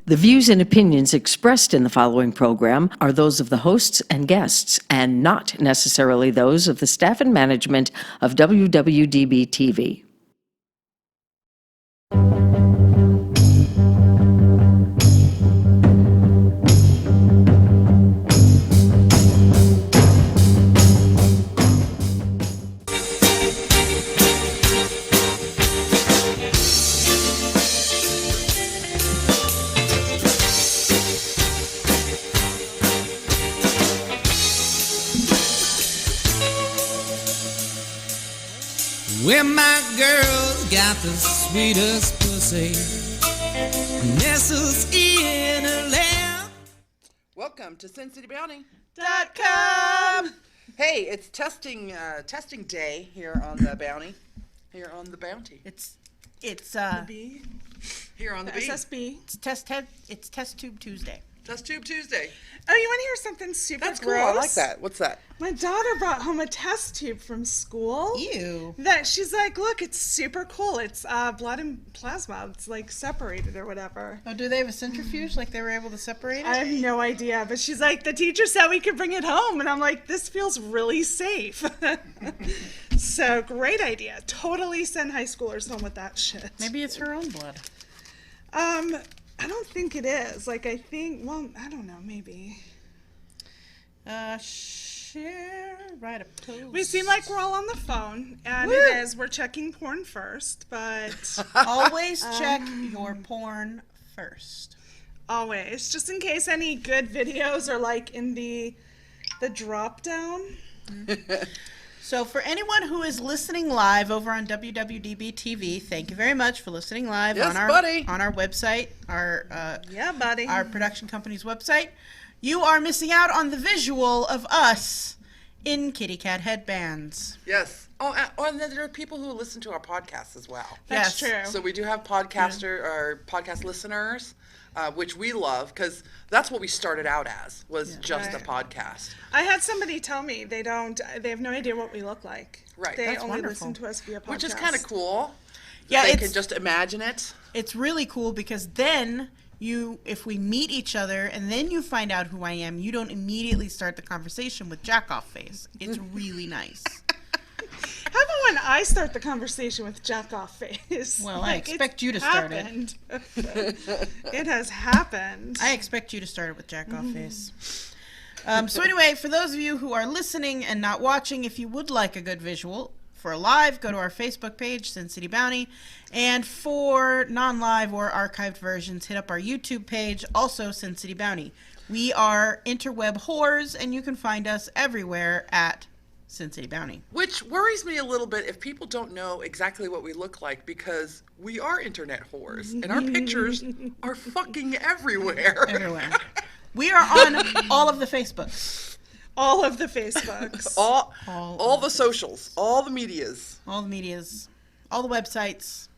The views and opinions expressed in the following program are those of the hosts and guests, and not necessarily those of the staff and management of WWDB TV. Well, my girl's got the sweetest pussy, nestles in her lap. Welcome to SinCityBounty.com. Hey, it's testing day here on the Bounty. Here on the Bounty. It's B. Here on the B. SSB. It's Test Tube Tuesday. Test Tube Tuesday. Oh, you want to hear something super That's cool. gross? I like that. What's that? My daughter brought home a test tube from school. Ew. That she's like, look, it's super cool. It's blood and plasma. It's like separated or whatever. Oh, do they have a centrifuge? Like they were able to separate it? I have no idea. But she's like, the teacher said we could bring it home. And I'm like, this feels really safe. So, great idea. Totally send high schoolers home with that shit. Maybe it's her own blood. I don't think it is. Like, I think, well, I don't know, maybe. Share, write a post. We seem like we're all on the phone, and it is. We're checking porn first, but... Always check your porn first. Always. Just in case any good videos are, like, in the drop-down. So for anyone who is listening live over on WWDB TV, thank you very much for listening live on our website, our production company's website. You are missing out on the visual of us in kitty cat headbands. Yes. Oh, and then there are people who listen to our podcasts as well. That's true. So we do have podcast listeners, which we love because that's what we started out as, was just a podcast. I had somebody tell me they have no idea what we look like. Right. They That's only wonderful. listen to us via podcast. Which is kind of cool. Yeah, They can just imagine it. It's really cool because then if we meet each other and then you find out who I am, you don't immediately start the conversation with jack-off face. It's really nice. How about when I start the conversation with jack-off face? Well, I expect you to start it. It has happened. I expect you to start it with jack-off face. So anyway, for those of you who are listening and not watching, if you would like a good visual for live, go to our Facebook page, Sin City Bounty. And for non-live or archived versions, hit up our YouTube page, also Sin City Bounty. We are interweb whores, and you can find us everywhere at Sin City Bounty. Which worries me a little bit if people don't know exactly what we look like, because we are internet whores, and our pictures are fucking everywhere. Everywhere. We are on all of the Facebooks. All of the Facebooks. all the socials. All the medias. All the medias. All the websites.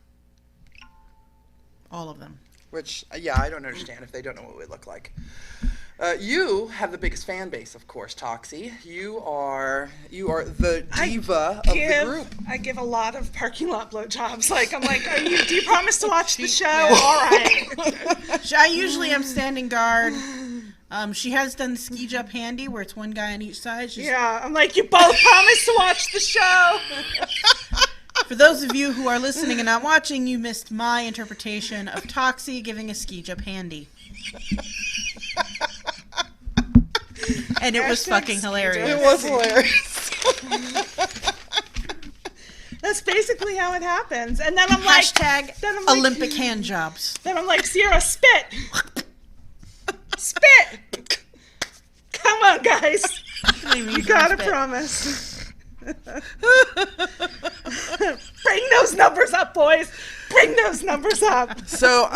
All of them. Which, I don't understand if they don't know what we look like. You have the biggest fan base, of course, Toxi. You are the diva of the group. I give a lot of parking lot blowjobs. I'm like, do you promise to watch the show? All right. I usually am standing guard. She has done the ski jump handy where it's one guy on each side. I'm like, you both promised to watch the show. For those of you who are listening and not watching, you missed my interpretation of Toxi giving a ski jump handy. And it was fucking hilarious. It was hilarious. That's basically how it happens. And then I'm like... Olympic hand jobs. Then I'm like, Sierra, spit. Spit. Come on, guys. You gotta promise. Bring those numbers up, boys. Bring those numbers up. So,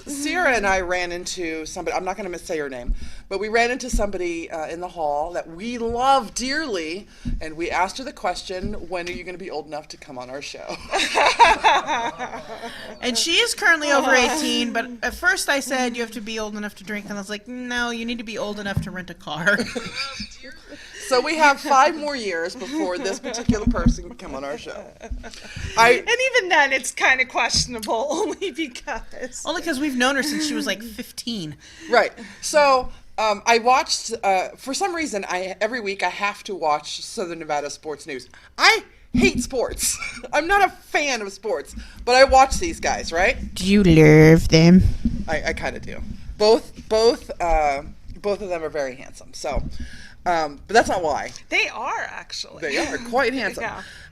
Sierra and I ran into somebody, I'm not going to say her name, but we ran into somebody in the hall that we love dearly, and we asked her the question, when are you going to be old enough to come on our show? And she is currently over 18, but at first I said you have to be old enough to drink, and I was like, no, you need to be old enough to rent a car. So we have 5 more years before this particular person can come on our show. And even then, it's kind of questionable, only because we've known her since she was like 15. Right. So I watched, for some reason, every week I have to watch Southern Nevada Sports News. I hate sports. I'm not a fan of sports, but I watch these guys, right? Do you love them? I kind of do. Both of them are very handsome. So, but that's not why. they are actually. They are quite handsome.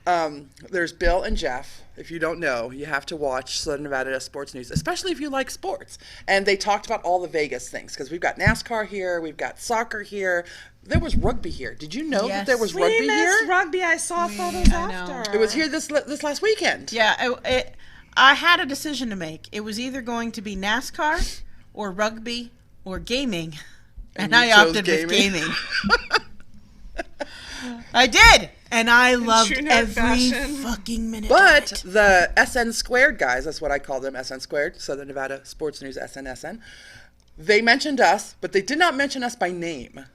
Yeah. There's Bill and Jeff. If you don't know, you have to watch Southern Nevada Sports News, especially if you like sports. And they talked about all the Vegas things, because we've got NASCAR here, we've got soccer here. There was rugby here. Did you know that there was We rugby missed here? rugby. I saw photos I know. after. It was here this last weekend. Yeah, I had a decision to make. It was either going to be NASCAR or rugby or gaming, and I you chose opted with gaming. gaming. I did, and I loved true nerd every fashion. fucking minute. But of it. the SN Squared guys, that's what I call them, SN Squared, Southern Nevada Sports News, SNSN, they mentioned us, but they did not mention us by name.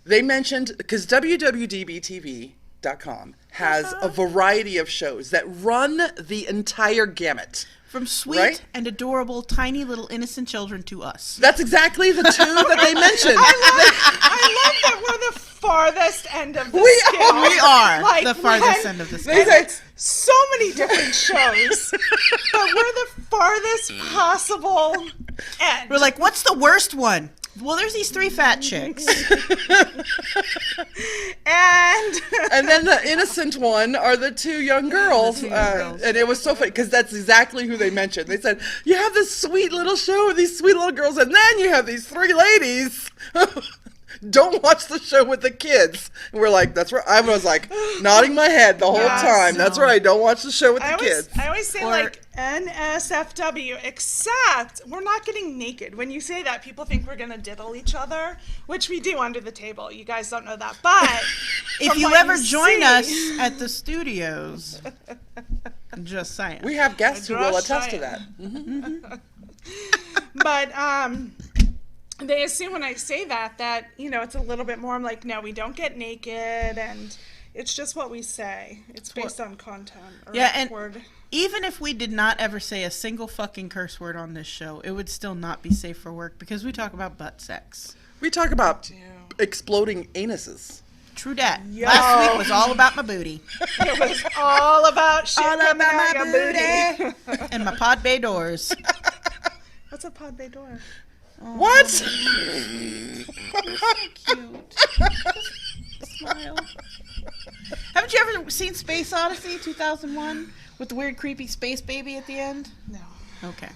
They mentioned, because WWDBTV.com has a variety of shows that run the entire gamut. From sweet Right? and adorable, tiny little innocent children to us. That's exactly the two that they mentioned. I love that we're the farthest end of the We scale. We are Like, the farthest when- end of the They scale. say, So many different shows, but we're the farthest possible end. We're like, what's the worst one? Well, there's these 3 fat chicks. and and then the innocent one are the 2 young girls. The 2 young girls. And it was so funny because that's exactly who they mentioned. They said, you have this sweet little show with these sweet little girls, and then you have these 3 ladies. Don't watch the show with the kids. And we're like, that's right. I was like nodding my head the whole Yes. time. That's right. Don't watch the show with the I kids. always say Or- like NSFW, except we're not getting naked. When you say that, people think we're gonna diddle each other, which we do under the table. You guys don't know that, but If from you what ever join see- us at the studios, just saying. We have guests who will Josh attest to Ryan. that. but they assume when I say that it's a little bit more. I'm like, no, we don't get naked, and it's just what we say. It's based on content. Or Yeah, and word. even if we did not ever say a single fucking curse word on this show, it would still not be safe for work because we talk about butt sex. We talk about exploding anuses. True dat. Yo. Last week was all about my booty It was all about shit All coming about out my your booty. and my pod bay doors. What's a pod bay door? What? Cute. Smile. Haven't you ever seen Space Odyssey 2001 with the weird creepy space baby at the end? No. Okay.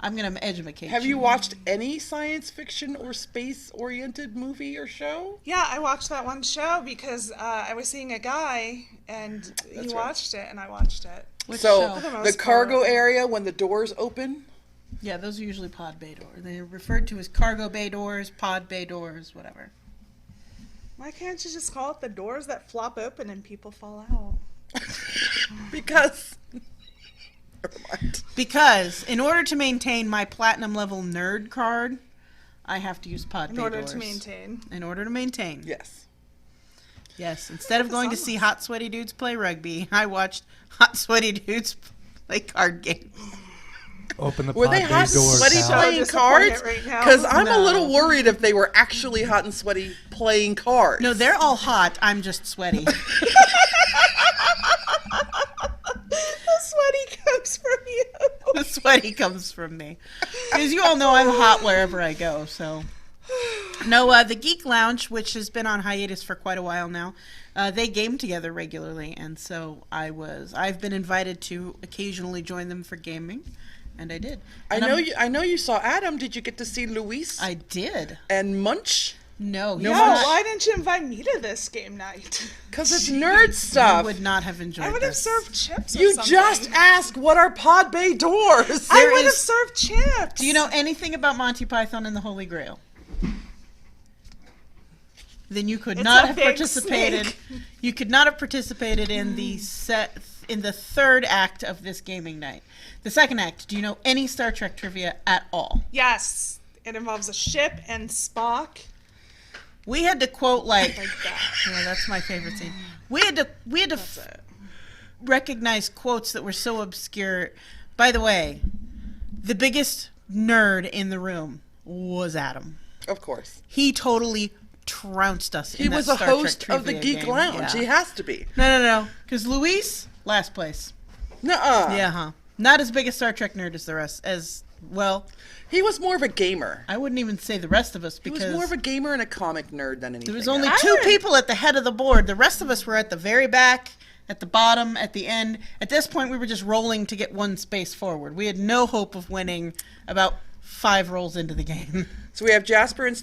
I'm going to educate Have you watched any science fiction or space-oriented movie or show? Yeah, I watched that one show because I was seeing a guy, and he That's right. watched it, and I watched it. Which So show? For the the most cargo part. area when the doors open. Yeah, those are usually pod bay doors. They're referred to as cargo bay doors, pod bay doors, whatever. Why can't you just call it the doors that flop open and people fall out? Because. Never mind. Because in order to maintain my platinum level nerd card, I have to use pod In bay order doors. to maintain. In order to maintain. Yes. Yes. Instead of Focus going on to see those. hot sweaty dudes play rugby, I watched hot sweaty dudes play card games. Open the Were pod they bay hot and doors sweaty out. playing disappointed cards? right now. Because I'm a No. little worried if they were actually hot and sweaty playing cards. No, they're all hot. I'm just sweaty. The sweaty comes from you. The sweaty comes from me. Because you all know I'm hot wherever I go, so. No, the Geek Lounge, which has been on hiatus for quite a while now, they game together regularly, and so I've been invited to occasionally join them for gaming, and I did. I And know you saw Adam. Did you get to see Luis I did. and Munch? No, No, he's No, not- why didn't you invite me to this game night? Because it's nerd I stuff. would not have enjoyed I would have this. served chips or You something. just asked what are pod bay doors. I There would have is- served chips. Do you know anything about Monty Python and the Holy Grail? Then you could It's not a have big participated. snake. You could not have participated in the third act of this gaming night. The second act. Do you know any Star Trek trivia at all? Yes, it involves a ship and Spock. We had to quote like that. yeah, that's my favorite scene. We had to recognize quotes that were so obscure. By the way, the biggest nerd in the room was Adam. Of course. He totally trounced us. He in was that a Star Trek host of the trivia Geek game. Lounge. Yeah. He has to be. No. Because Luis, last place. Nuh-uh. Yeah, huh? Not as big a Star Trek nerd as the rest. Well, He was more of a gamer. I wouldn't even say the rest of us He because was more of a gamer and a comic nerd than anything. there was only else. two people at the head of the board. The rest of us were at the very back, at the bottom, at the end. At this point, we were just rolling to get one space forward. We had no hope of winning about 5 rolls into the game. So we have Jasper in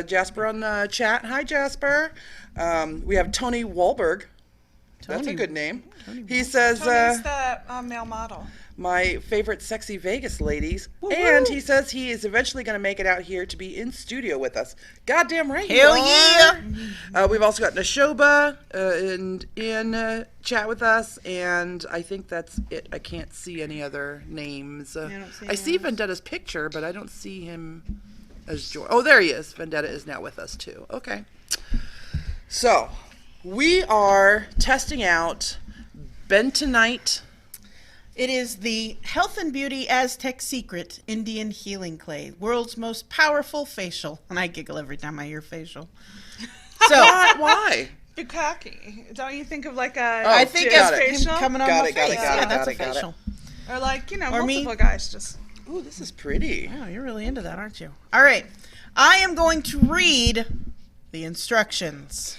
Jasper on the chat. Hi, Jasper. We have Tony Wahlberg. That's a Tony- good name. He says, Tony's the male model. my favorite sexy Vegas ladies. Woo-woo. And he says he is eventually going to make it out here to be in studio with us. Goddamn right. Hell you yeah. are. We've also got Nashoba in chat with us. And I think that's it. I can't see any other names. I don't see I see anyone else. Vendetta's picture, but I don't see him as George. Oh, there he is. Vendetta is now with us too. Okay. So we are testing out bentonite. It is the Health and Beauty Aztec Secret Indian Healing Clay, world's most powerful facial. And I giggle every time I hear facial. So Why? Bukkake. Don't you think of like a I think got it's it. him facial? coming on Got my it, got it, face. got it, Yeah, that's got a it, got it. facial. Or like, Or me. multiple guys just. Ooh, this is pretty. Oh, you're really into that, aren't you? All right. I am going to read the instructions.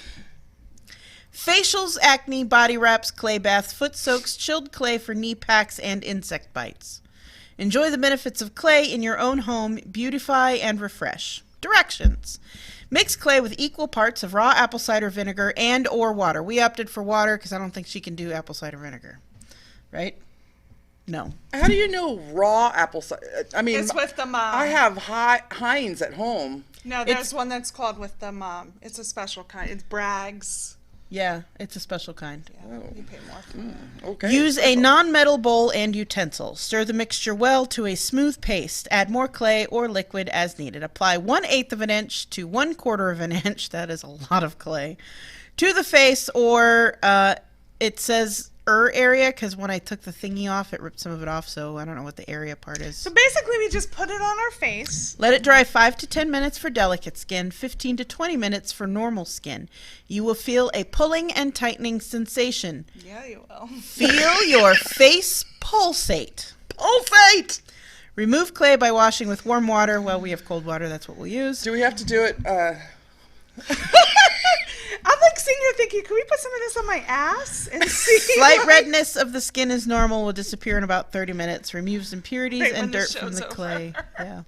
Facials, acne, body wraps, clay baths, foot soaks, chilled clay for knee packs, and insect bites. Enjoy the benefits of clay in your own home. Beautify and refresh. Directions. Mix clay with equal parts of raw apple cider vinegar and or water. We opted for water because I don't think she can do apple cider vinegar. Right? No. How do you know raw apple cider? I mean, It's with the mom. I have Heinz at home. No, there's one that's called with the mom. It's a special kind. It's Bragg's. Yeah, it's a special kind. Yeah, you pay more for it. Okay. Use a non-metal bowl and utensil. Stir the mixture well to a smooth paste. Add more clay or liquid as needed. Apply 1/8 of an inch to 1/4 of an inch. That is a lot of clay. To the face, or it says area because when I took the thingy off, it ripped some of it off. So I don't know what the area part is. So basically, we just put it on our face. Let it dry 5 to 10 minutes for delicate skin, 15 to 20 minutes for normal skin. You will feel a pulling and tightening sensation. Yeah, you will. Feel your face pulsate. Pulsate! Remove clay by washing with warm water. Well, we have cold water. That's what we'll use. Do we have to do it? I'm like sitting here thinking, can we put some of this on my ass and see? Slight like- redness of the skin is normal. Will disappear in about 30 minutes. Removes impurities Right when and the dirt from show's the over. clay. Yeah.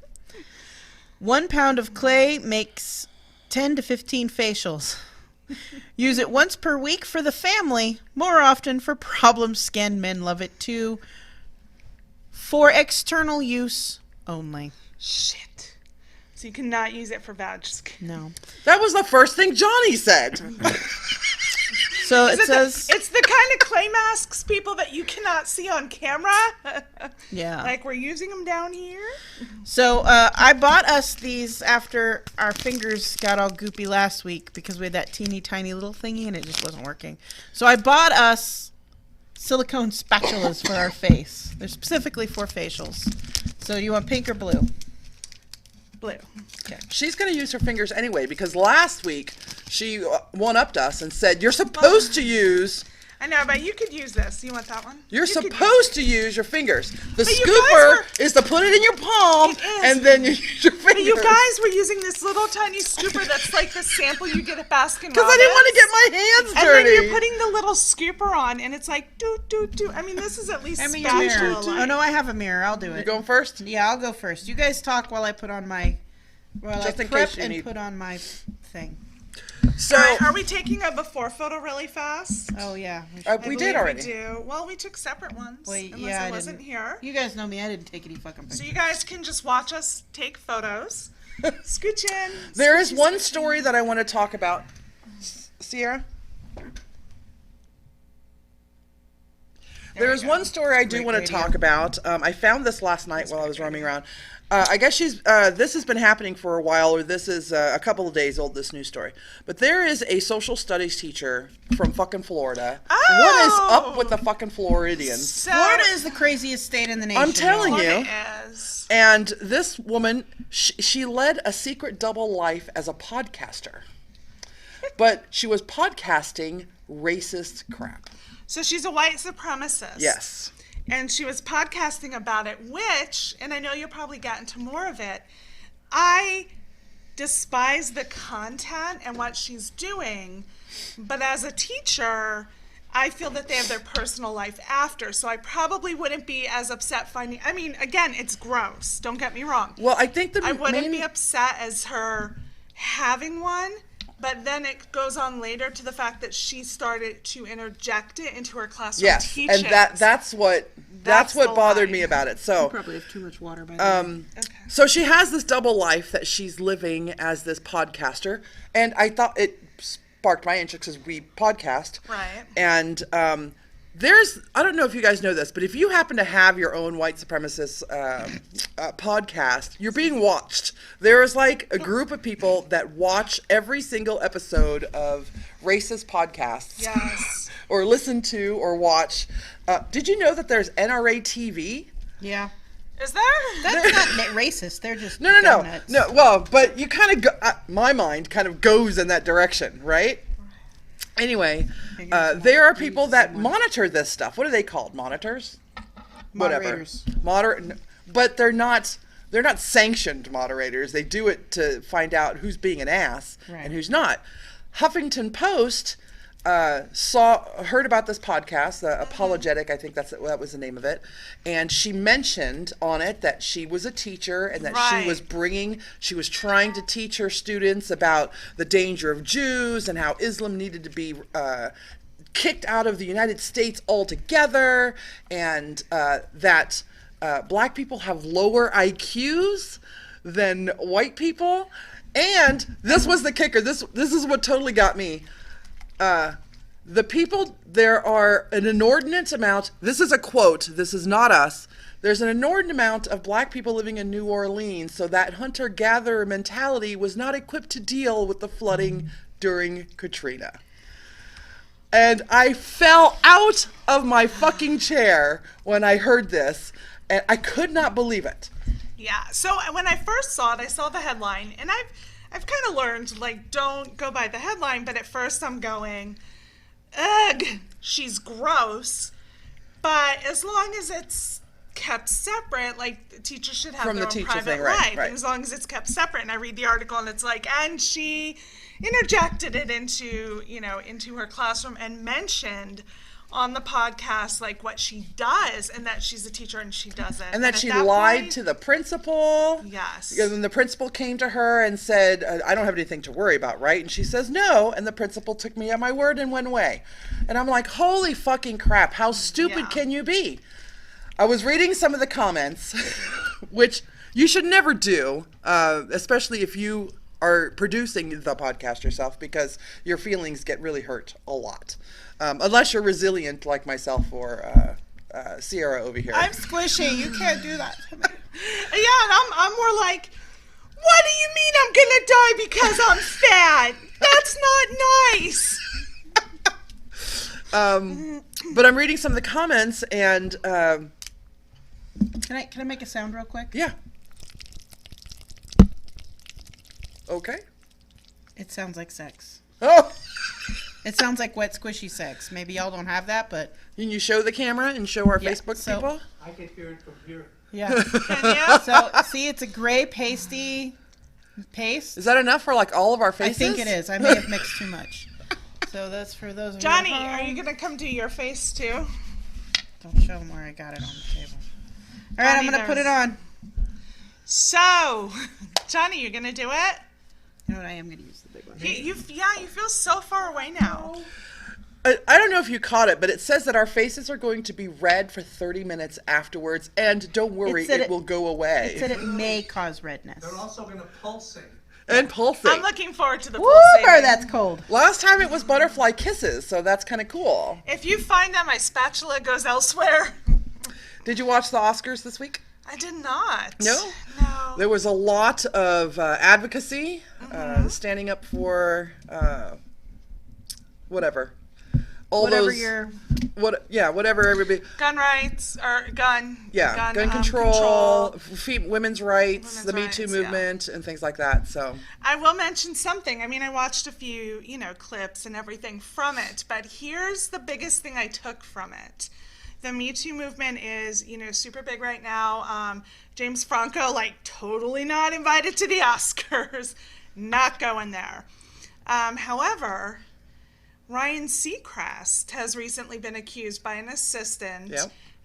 1 pound of clay makes 10 to 15 facials. Use it once per week for the family. More often for problem skin. Men love it too. For external use only. Shit. So you cannot use it for vag skin. No. That was the first thing Johnny said. So it says, It's the kind of clay masks, people, that you cannot see on camera. yeah. Like we're using them down here. So I bought us these after our fingers got all goopy last week because we had that teeny tiny little thingy and it just wasn't working. So I bought us silicone spatulas for our face. They're specifically for facials. So you want pink or blue? Blue. She's going to use her fingers anyway because last week she one-upped us and said, you're supposed to use... I know, but you could use this. You want that one? You're You could supposed to use your fingers. The you scooper guys is to put it in your palm, It is. and then you use your fingers. But you guys were using this little tiny scooper that's like the sample you get at Baskin Robbins. Because I didn't want to get my hands And dirty. then you're putting the little scooper on, and it's like, do. I mean, this is at least Hand me your mirror. spatula. Oh, no, I have a mirror. I'll do You it. going first? Yeah, I'll go first. You guys talk while I put on my... While Just I in prep case you and need- put on my thing. So, All right, are we taking a before photo really fast? Oh, yeah. we I did believe already. We do. Well, we took separate ones. Well, unless yeah, I I wasn't didn't. here. You guys know me. I didn't take any fucking pictures. So you guys can just watch us take photos. Scooch in. there is scoochy, one scoochy. story that I want to talk about. Sierra? There is one story I do Great want to radio. talk about. I found this last night while I was roaming around. I guess this has been happening for a while, or this is a couple of days old, this news story. But there is a social studies teacher from fucking Florida. Oh! What is up with the fucking Floridians? So, Florida is the craziest state in the nation. I'm telling y'all. you. Florida is. And this woman, she led a secret double life as a podcaster. But she was podcasting racist crap. So she's a white supremacist. Yes. And she was podcasting about it, which, and I know you'll probably get into more of it, I despise the content and what she's doing, but as a teacher, I feel that they have their personal life after, so I probably wouldn't be as upset finding, I mean, again, it's gross, don't get me wrong. Well, I think I wouldn't be upset as her having one, but then it goes on later to the fact that she started to interject it into her classroom Yes, teachings. and that's what That's the bothered line. me about it. So Probably have too much water by the way. Okay. So she has this double life that she's living as this podcaster, and I thought it sparked my interest because we podcast. Right. And I don't know if you guys know this, but if you happen to have your own white supremacist podcast, you're being watched. There is like a group of people that watch every single episode of racist podcasts. Yes. Or listen to or watch. Did you know that there's NRA TV? Yeah. Is there? That's not racist. They're just No. donuts. No, well, but you kind of go, my mind kind of goes in that direction, right? Anyway, there are people that monitor this stuff. What are they called? Monitors? Moderators. Whatever. But they're not sanctioned moderators. They do it to find out who's being an ass and who's not. Huffington Post heard about this podcast, Apologetic, I think that was the name of it, and she mentioned on it that she was a teacher and that she was trying to teach her students about the danger of Jews and how Islam needed to be kicked out of the United States altogether, and that black people have lower IQs than white people. And this was the kicker. This is what totally got me. There are an inordinate amount, this is a quote, this is not us, there's an inordinate amount of black people living in New Orleans, so that hunter-gatherer mentality was not equipped to deal with the flooding during Katrina. And I fell out of my fucking chair when I heard this, and I could not believe it. Yeah. So when I first saw it, I saw the headline, and I've kind of learned, like, don't go by the headline, but at first I'm going, ugh, she's gross. But as long as it's kept separate, like, the teacher should have From their the own teacher private thing, right, life. right. And as long as it's kept separate, and I read the article, and it's like, and she interjected it into her classroom and mentioned on the podcast, like, what she does, and that she's a teacher and she doesn't. And that at she that lied point- to the principal. Yes. And then the principal came to her and said, I don't have anything to worry about, right? And she says, no. And the principal took me at my word and went away. And I'm like, holy fucking crap. How stupid Yeah. can you be? I was reading some of the comments, which you should never do, especially if you are producing the podcast yourself, because your feelings get really hurt a lot. Unless you're resilient like myself or Sierra over here. I'm squishy. You can't do that to me. Yeah, and I'm more like, what do you mean I'm gonna die because I'm fat? That's not nice. But I'm reading some of the comments, and Can I make a sound real quick? yeah. Okay. It sounds like sex. Oh, It sounds like wet squishy sex. Maybe y'all don't have that, but can you show the camera and show our Yeah, Facebook so- people? I can hear it from here. yeah. Can you? So see, it's a gray pasty paste. Is that enough for like all of our I faces? think it is. I may have mixed too much. So that's for those of you at Johnny, home. are you gonna come do your face too? Don't show them where I got it on the table. All right, I'm Johnny, gonna put it on. So, Johnny, you're gonna do it? You know what? I am gonna use the big one. You feel so far away now. I don't know if you caught it, but it says that our faces are going to be red for 30 minutes afterwards, and don't worry, said it it- will go away. It said it may cause redness. They're also going to pulsate. And pulsing. I'm looking forward to the Woo, pulsating. that's cold. Last time it was butterfly kisses, so that's kind of cool. If you find that my spatula goes elsewhere, Did you watch the Oscars this week? I did not. No? No. There was a lot of advocacy, standing up for whatever. All Whatever those, your whatever everybody. Gun rights or gun. Gun control, women's rights, Women's the Me Too rights, movement, and things like that. So I will mention something. I mean, I watched a few, clips and everything from it, but here's the biggest thing I took from it. The Me Too movement is, super big right now. James Franco, totally not invited to the Oscars. Not going there. However, Ryan Seacrest has recently been accused by an assistant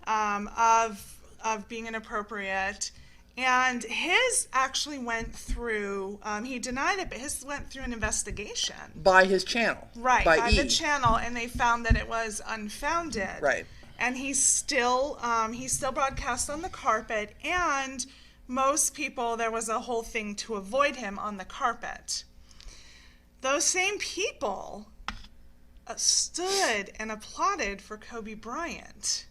of being inappropriate. And his actually went through, he denied it, but his went through an investigation. by his channel, Right, by by E. the channel, and they found that it was unfounded. Right. And he's still broadcast on the carpet, and most people, there was a whole thing to avoid him on the carpet. Those same people stood and applauded for Kobe Bryant,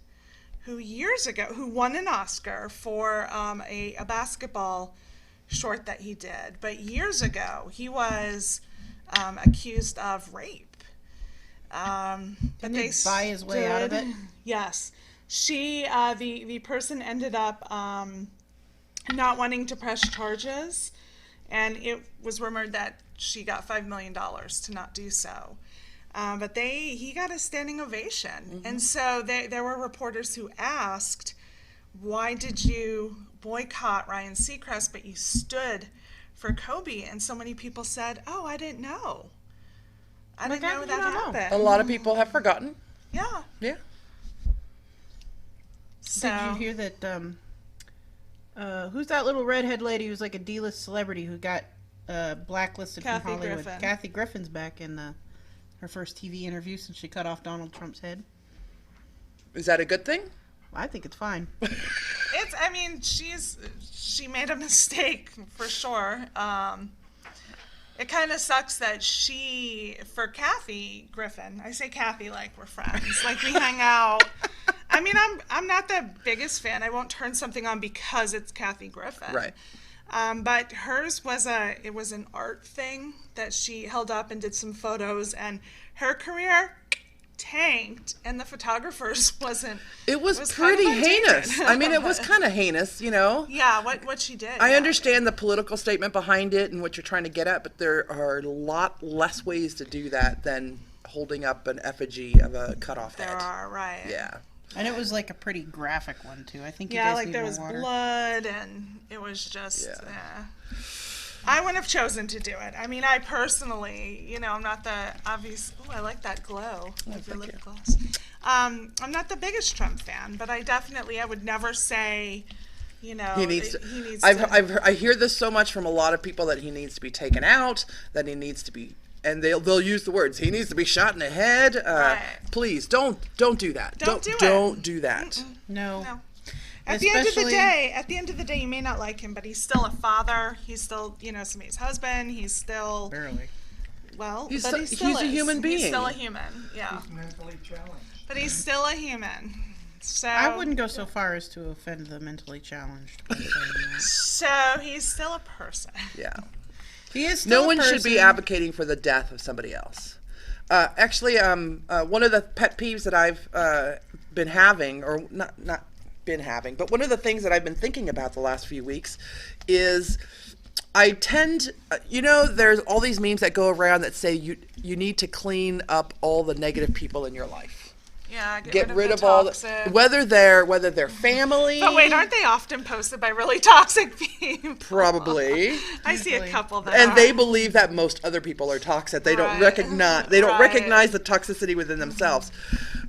who years ago, who won an Oscar for a basketball short that he did. But years ago, he was accused of rape. But Didn't he buy his way out of it? Yes. She, the person ended up not wanting to press charges, and it was rumored that she got $5 million to not do so. But he got a standing ovation. And so there were reporters who asked, why did you boycott Ryan Seacrest, but you stood for Kobe? And so many people said, oh, I didn't know. I didn't know that happened. A lot of people have forgotten. Yeah. Yeah. So, Did you hear that? Who's that little redhead lady who's like a D-list celebrity who got blacklisted Kathy from Hollywood? Griffin. Kathy Griffin's back in her first TV interview since she cut off Donald Trump's head. Is that a good thing? I think it's fine. she made a mistake for sure. It kind of sucks that for Kathy Griffin, I say Kathy like we're friends, like we hang out. I mean, I'm not the biggest fan. I won't turn something on because it's Kathy Griffin. Right. But hers was an art thing that she held up and did some photos, and her career tanked, and the photographers wasn't. It was kind of pretty untainted. heinous. I mean, it was kind of heinous, Yeah, what she did. I yeah. understand the political statement behind it and what you're trying to get at, but there are a lot less ways to do that than holding up an effigy of a cut-off head. There are, right. Yeah. And it was like a pretty graphic one too. I think you Yeah, guys like need there more was water. blood, and it was just. Yeah. I wouldn't have chosen to do it. I mean, I personally, I'm not the obvious. Oh, I like that glow of your lip gloss. I'm not the biggest Trump fan, but I would never say, He needs to. I hear this so much from a lot of people that he needs to be taken out, that he needs to be, and they'll use the words, he needs to be shot in the head. Right. Please don't do that. Don't do it. Don't do that. No. At the end of the day, you may not like him, but he's still a father. He's still, somebody's husband. He's still Barely. well, He's but he's still a is. human being. He's still a human. Yeah, He's mentally challenged. but he's still a human. So I wouldn't go so far as to offend the mentally challenged. by saying that. So he's still a person. Yeah. He is still No a one should be person. advocating for the death of somebody else. Actually, one of the pet peeves that I've been having, or not been having, but one of the things that I've been thinking about the last few weeks is I tend, there's all these memes that go around that say you need to clean up all the negative people in your life. Yeah, Get rid the of all toxic. the, whether they're family. But wait, aren't they often posted by really toxic people? Probably. I see a couple that And are. they believe that most other people are toxic. They don't Right. recognize the toxicity within themselves.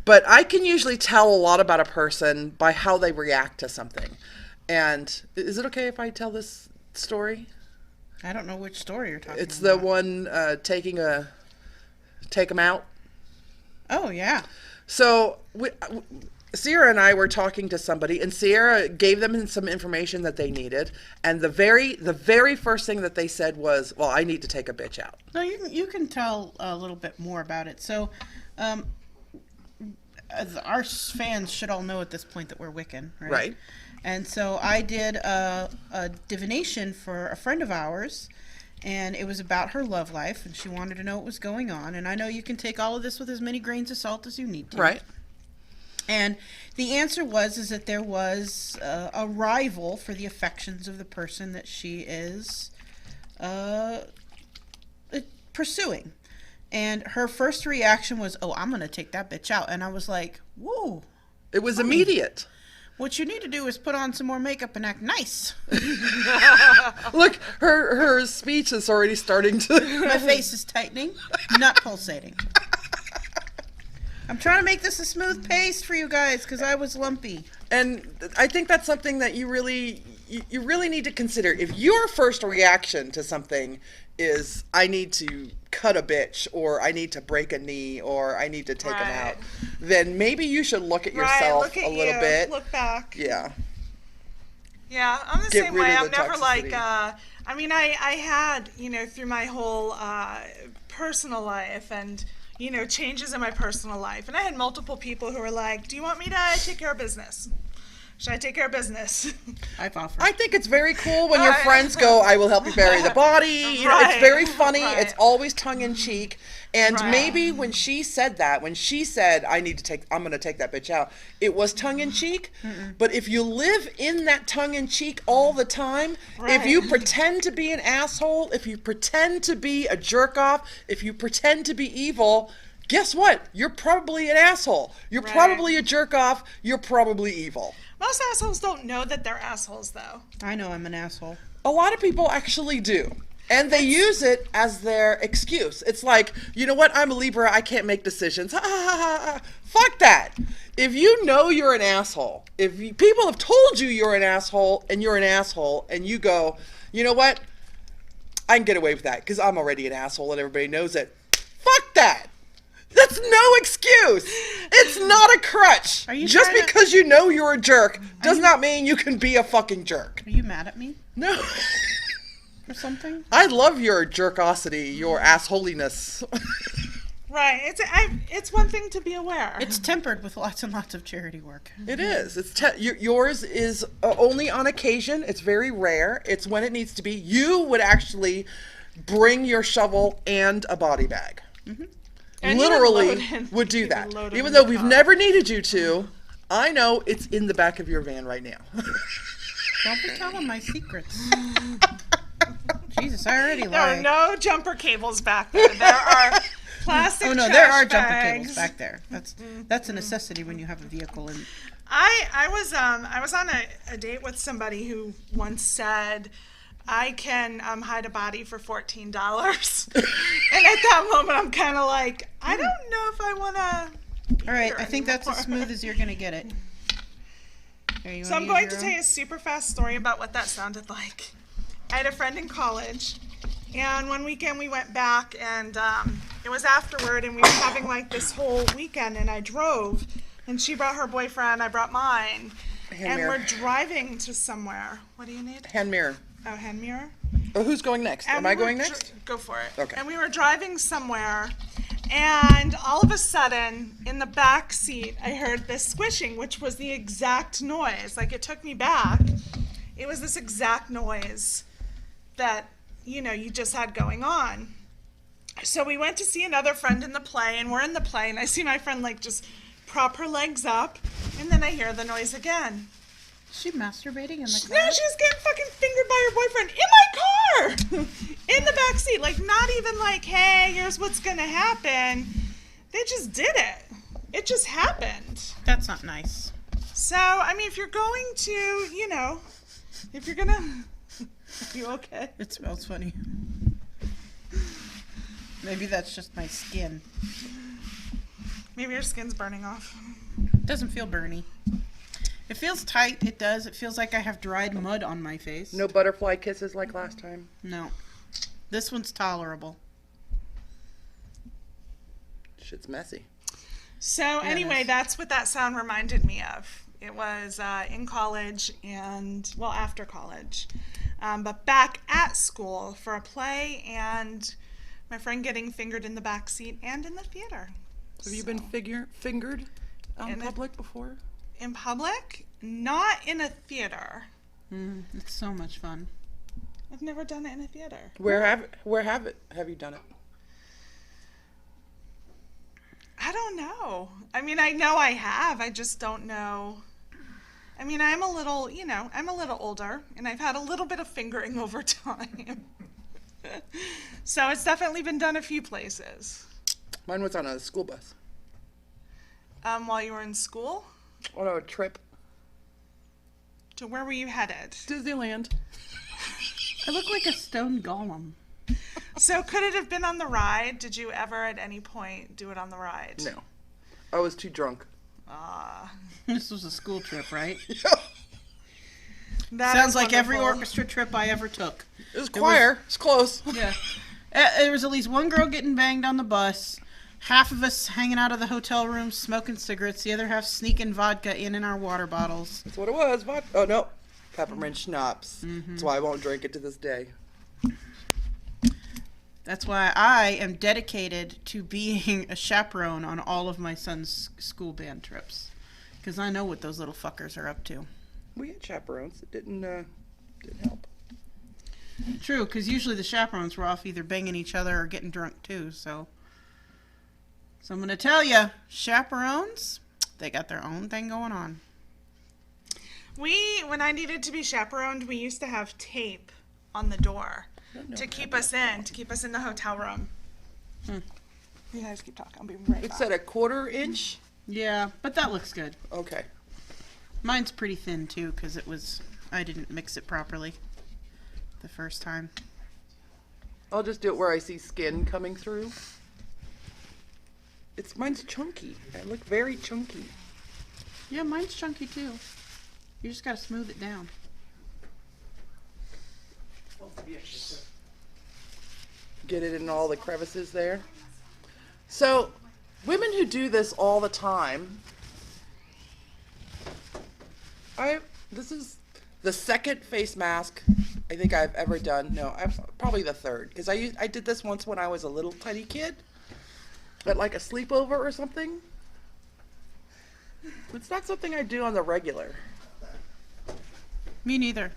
But I can usually tell a lot about a person by how they react to something. And is it okay if I tell this story? I don't know which story you're talking It's the about. one take them out. Oh, yeah. So Sierra and I were talking to somebody, and Sierra gave them some information that they needed, and the very first thing that they said was, "Well, I need to take a bitch out." No, you can tell a little bit more about it. So, our fans should all know at this point that we're Wiccan, right? Right. And so I did a divination for a friend of ours, and it was about her love life, and she wanted to know what was going on. And I know you can take all of this with as many grains of salt as you need to. Right. And the answer is that there was a rival for the affections of the person that she is pursuing. And her first reaction was, "Oh, I'm going to take that bitch out." And I was like, whoa. It was immediate. What you need to do is put on some more makeup and act nice. Look, her speech is already starting to... My face is tightening, not pulsating. I'm trying to make this a smooth paste for you guys because I was lumpy. And I think that's something that you really need to consider. If your first reaction to something is, I need to cut a bitch, or I need to break a knee, or I need to take him out, then maybe you should look at yourself look at a little bit. Look back. Yeah. Yeah, I'm the Get same rid way. of I'm the never like, toxicity. I mean, I had, through my whole personal life and, changes in my personal life. And I had multiple people who were like, do you want me to take care of business? Should I take care of business? I've offered. I think it's very cool when your friends go, I will help you bury the body. It's very funny. Right. It's always tongue in cheek. And Right. maybe when she said that, when she said, I'm going to take that bitch out, it was tongue in cheek. But if you live in that tongue in cheek all the time, if you pretend to be an asshole, if you pretend to be a jerk off, if you pretend to be evil, guess what? You're probably an asshole. You're Right. probably a jerk off. You're probably evil. Most assholes don't know that they're assholes, though. I know I'm an asshole. A lot of people actually do. And they use it as their excuse. It's like, you know what? I'm a Libra. I can't make decisions. Fuck that. If you know you're an asshole, people have told you you're an asshole, and you go, you know what? I can get away with that because I'm already an asshole and everybody knows it. Fuck that. That's no excuse. It's not a crutch. Are you Just trying to- because you know you're a jerk does not mean you can be a fucking jerk. Are you mad at me No. or something? I love your jerkosity, your assholiness. Right. It's one thing to be aware. It's tempered with lots and lots of charity work. It is. Yours is only on occasion. It's very rare. It's when it needs to be. You would actually bring your shovel and a body bag. And you would Literally load in- would do you that. would load Even in though the we've car. never needed you to, I know it's in the back of your van right now. Don't be telling my secrets. Jesus, I already There are lied. no jumper cables back there. There are plastic Oh no, trash there are jumper bags. cables back there. That's a necessity when you have a vehicle. And I was on a date with somebody who once said, I can hide a body for $14. And at that moment, I'm kind of like, I don't know if I want to. all right, I think that's as smooth as you're gonna get it. Here, you So wanna I'm use going your to own? tell you a super fast story about what that sounded like. I had a friend in college, and one weekend we went back, and it was afterward, and we were having like this whole weekend, and I drove, and she brought her boyfriend, I brought mine, and mirror. we're driving to somewhere. What do you need? Hand mirror. Oh, hand mirror? Oh, who's going next? And Am I we were going next? Go for it. Okay. And we were driving somewhere, and all of a sudden, in the back seat, I heard this squishing, which was the exact noise. Like, it took me back. It was this exact noise that, you just had going on. So we went to see another friend in the play, and we're in the play, and I see my friend, like, just prop her legs up, and then I hear the noise again. Is she masturbating in the No, car? she was getting fucking fingered by her boyfriend in my car, in the back seat. Like, not even like, hey, here's what's gonna happen. They just did it. It just happened. That's not nice. So, I mean, if you're going to, if you're gonna, are you okay? It smells funny. Maybe that's just my skin. Maybe your skin's burning off. It doesn't feel burny. It feels tight. It does. It feels like I have dried mud on my face. No butterfly kisses like last time. No. This one's tolerable. Shit's messy. So anyway, yes. that's what that sound reminded me of. It was in college and, well, after college. But back at school for a play and my friend getting fingered in the back seat and in the theater. Have you been fingered out in And it- public before? in public, not in a theater. It's so much fun. I've never done it in a theater. Where have you done it? I don't know. I mean, I know I have. I just don't know. I mean, I'm a little older, and I've had a little bit of fingering over time. So it's definitely been done a few places. Mine was on a school bus. While you were in school? On a trip. To where were you headed? Disneyland. I look like a stone golem. So could it have been on the ride? Did you ever at any point do it on the ride? No. I was too drunk. This was a school trip, right? That Sounds is like every wonderful. orchestra trip I ever took. It was choir. It's close. Yeah. There was at least one girl getting banged on the bus. Half of us hanging out of the hotel room smoking cigarettes. The other half sneaking vodka in our water bottles. That's what it was. Oh, no. Peppermint schnapps. That's why I won't drink it to this day. That's why I am dedicated to being a chaperone on all of my son's school band trips. Because I know what those little fuckers are up to. We had chaperones. It didn't help. True, because usually the chaperones were off either banging each other or getting drunk too, so I'm going to tell you, chaperones, they got their own thing going on. When I needed to be chaperoned, we used to have tape on the door to keep us in the hotel room. You guys keep talking. I'll be right It's back. at a 1/4 inch? Yeah, but that looks good. Okay. Mine's pretty thin too, because I didn't mix it properly the first time. I'll just do it where I see skin coming through. Mine's chunky. I look very chunky. Yeah, mine's chunky too. You just got to smooth it down. Get it in all the crevices there. So, women who do this all the time, this is the second face mask I think I've ever done. No, probably the third, because I did this once when I was a little tiny kid, at like a sleepover or something. It's not something I do on the regular. Me neither.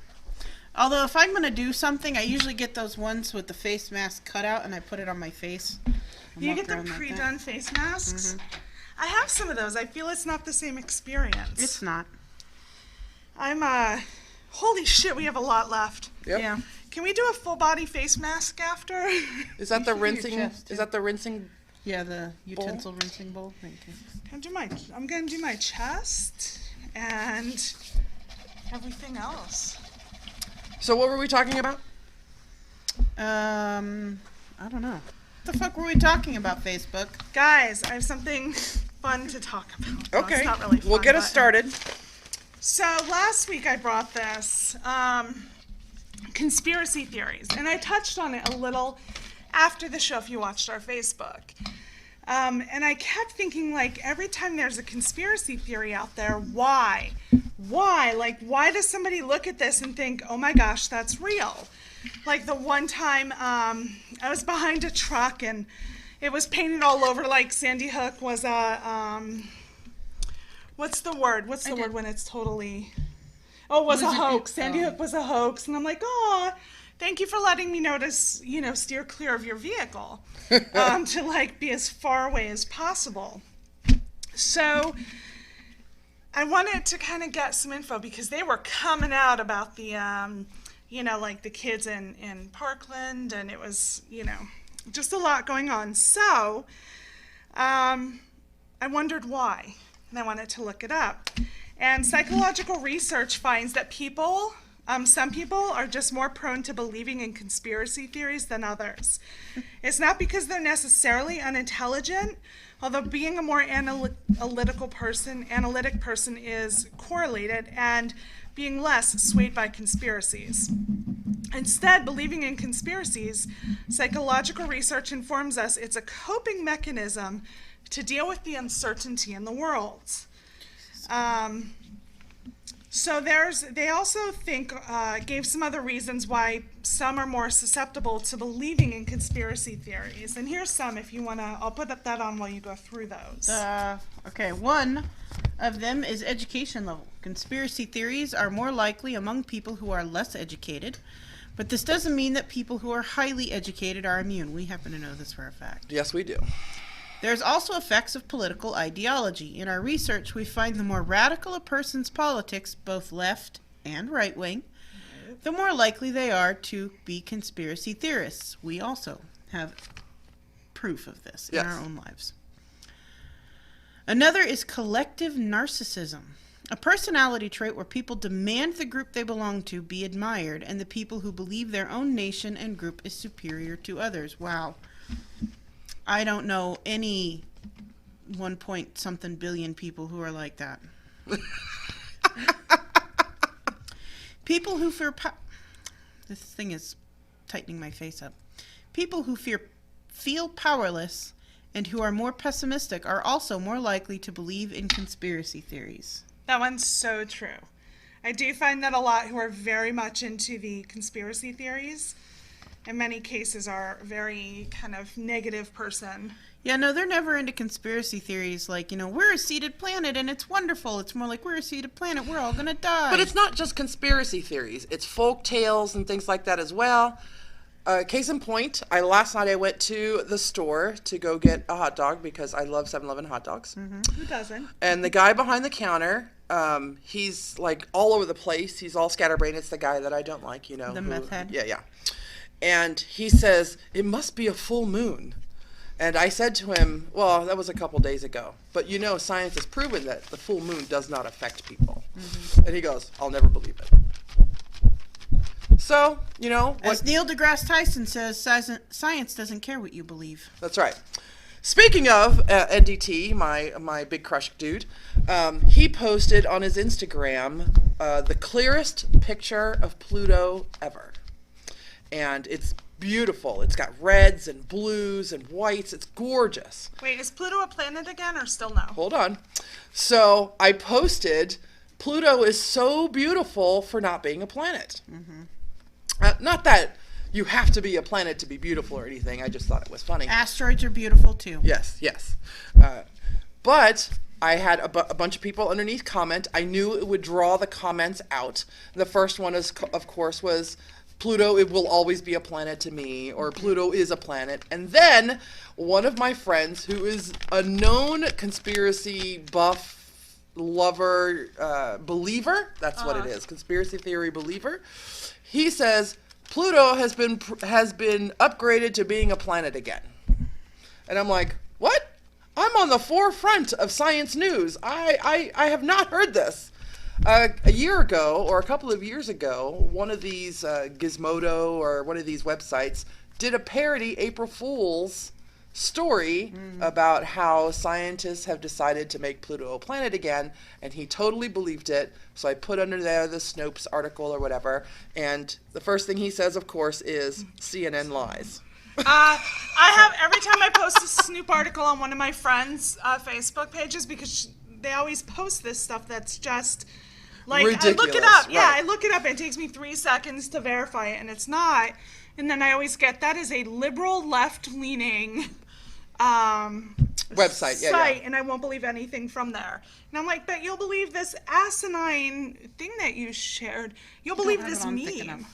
Although if I'm going to do something, I usually get those ones with the face mask cut out and I put it on my face. and You walk get the around like that. pre-done face masks? I have some of those. I feel it's not the same experience. It's not. Holy shit, we have a lot left. Yep. Yeah. Can we do a full body face mask after? Is that the You should do your rinsing? chest, Is too. that the rinsing? Yeah, the utensil rinsing bowl. Thank you. I'm gonna do my chest and everything else. So what were we talking about? I don't know. What the fuck were we talking about, Facebook? Guys, I have something fun to talk about. Well, Okay. it's not really fun, Well, get us but- started. So last week I brought this conspiracy theories, and I touched on it a little after the show if you watched our Facebook. And I kept thinking, like, every time there's a conspiracy theory out there, why? Like, why does somebody look at this and think, oh my gosh, that's real? Like the one time I was behind a truck and it was painted all over like Sandy Hook was a, what's the word? What's the word when it's totally, oh, it was a hoax. Sandy Hook was a hoax. And I'm like, oh, thank you for letting me know to, steer clear of your vehicle to like be as far away as possible. So I wanted to kind of get some info because they were coming out about the, like the kids in Parkland, and it was, just a lot going on. So I wondered why, and I wanted to look it up. And psychological research finds that some people are just more prone to believing in conspiracy theories than others. It's not because they're necessarily unintelligent, although being a more analytic person is correlated, and being less swayed by conspiracies. Instead, believing in conspiracies, psychological research informs us it's a coping mechanism to deal with the uncertainty in the world. So they also gave some other reasons why some are more susceptible to believing in conspiracy theories. And here's some if you want to, I'll put that on while you go through those. Okay, one, of them is education level. Conspiracy theories are more likely among people who are less educated, but this doesn't mean that people who are highly educated are immune. We happen to know this for a fact. Yes, we do. There's also effects of political ideology. In our research, we find the more radical a person's politics, both left and right wing, the more likely they are to be conspiracy theorists. We also have proof of this in our own lives. Another is collective narcissism, a personality trait where people demand the group they belong to be admired, and the people who believe their own nation and group is superior to others. Wow. I don't know any 1 point something billion people who are like that. People who fear this thing is tightening my face up. People who feel powerless and who are more pessimistic are also more likely to believe in conspiracy theories. That one's so true. I do find that a lot who are very much into the conspiracy theories, in many cases, are a very kind of negative person. Yeah, no, they're never into conspiracy theories like, we're a seeded planet and it's wonderful. It's more like, we're a seeded planet, we're all gonna die. But it's not just conspiracy theories. It's folk tales and things like that as well. Case in point, last night I went to the store to go get a hot dog because I love 7-Eleven hot dogs. Mm-hmm. Who doesn't? And the guy behind the counter, he's like all over the place. He's all scatterbrained. It's the guy that I don't like, The meth head? Yeah. And he says, it must be a full moon. And I said to him, well, that was a couple days ago. But science has proven that the full moon does not affect people. Mm-hmm. And he goes, I'll never believe it. So, as Neil deGrasse Tyson says, science doesn't care what you believe. That's right. Speaking of NDT, my big crush dude, he posted on his Instagram the clearest picture of Pluto ever. And it's beautiful. It's got reds and blues and whites. It's gorgeous. Wait, is Pluto a planet again or still no? Hold on. So I posted, Pluto is so beautiful for not being a planet. Mm-hmm. Not that you have to be a planet to be beautiful or anything. I just thought it was funny. Asteroids are beautiful too. Yes. But I had a bunch of people underneath comment. I knew it would draw the comments out. The first one, of course, was Pluto, it will always be a planet to me, or Pluto is a planet. And then one of my friends, who is a known conspiracy buff lover, believer, that's what it is, conspiracy theory believer, he says, Pluto has been upgraded to being a planet again. And I'm like, what? I'm on the forefront of science news. I have not heard this. A year ago, or a couple of years ago, one of these Gizmodo or one of these websites did a parody April Fool's story about how scientists have decided to make Pluto a planet again, and he totally believed it. So I put under there the Snopes article or whatever, and the first thing he says, of course, is CNN lies. I have, every time I post a Snoop article on one of my friends' Facebook pages, because they always post this stuff that's just like, ridiculous. I look it up. Right. Yeah, I look it up and it takes me 3 seconds to verify it, and it's not. And then I always get, that is a liberal left-leaning website, site, and I won't believe anything from there. And I'm like, but you'll believe this asinine thing that you shared. You'll believe this meme.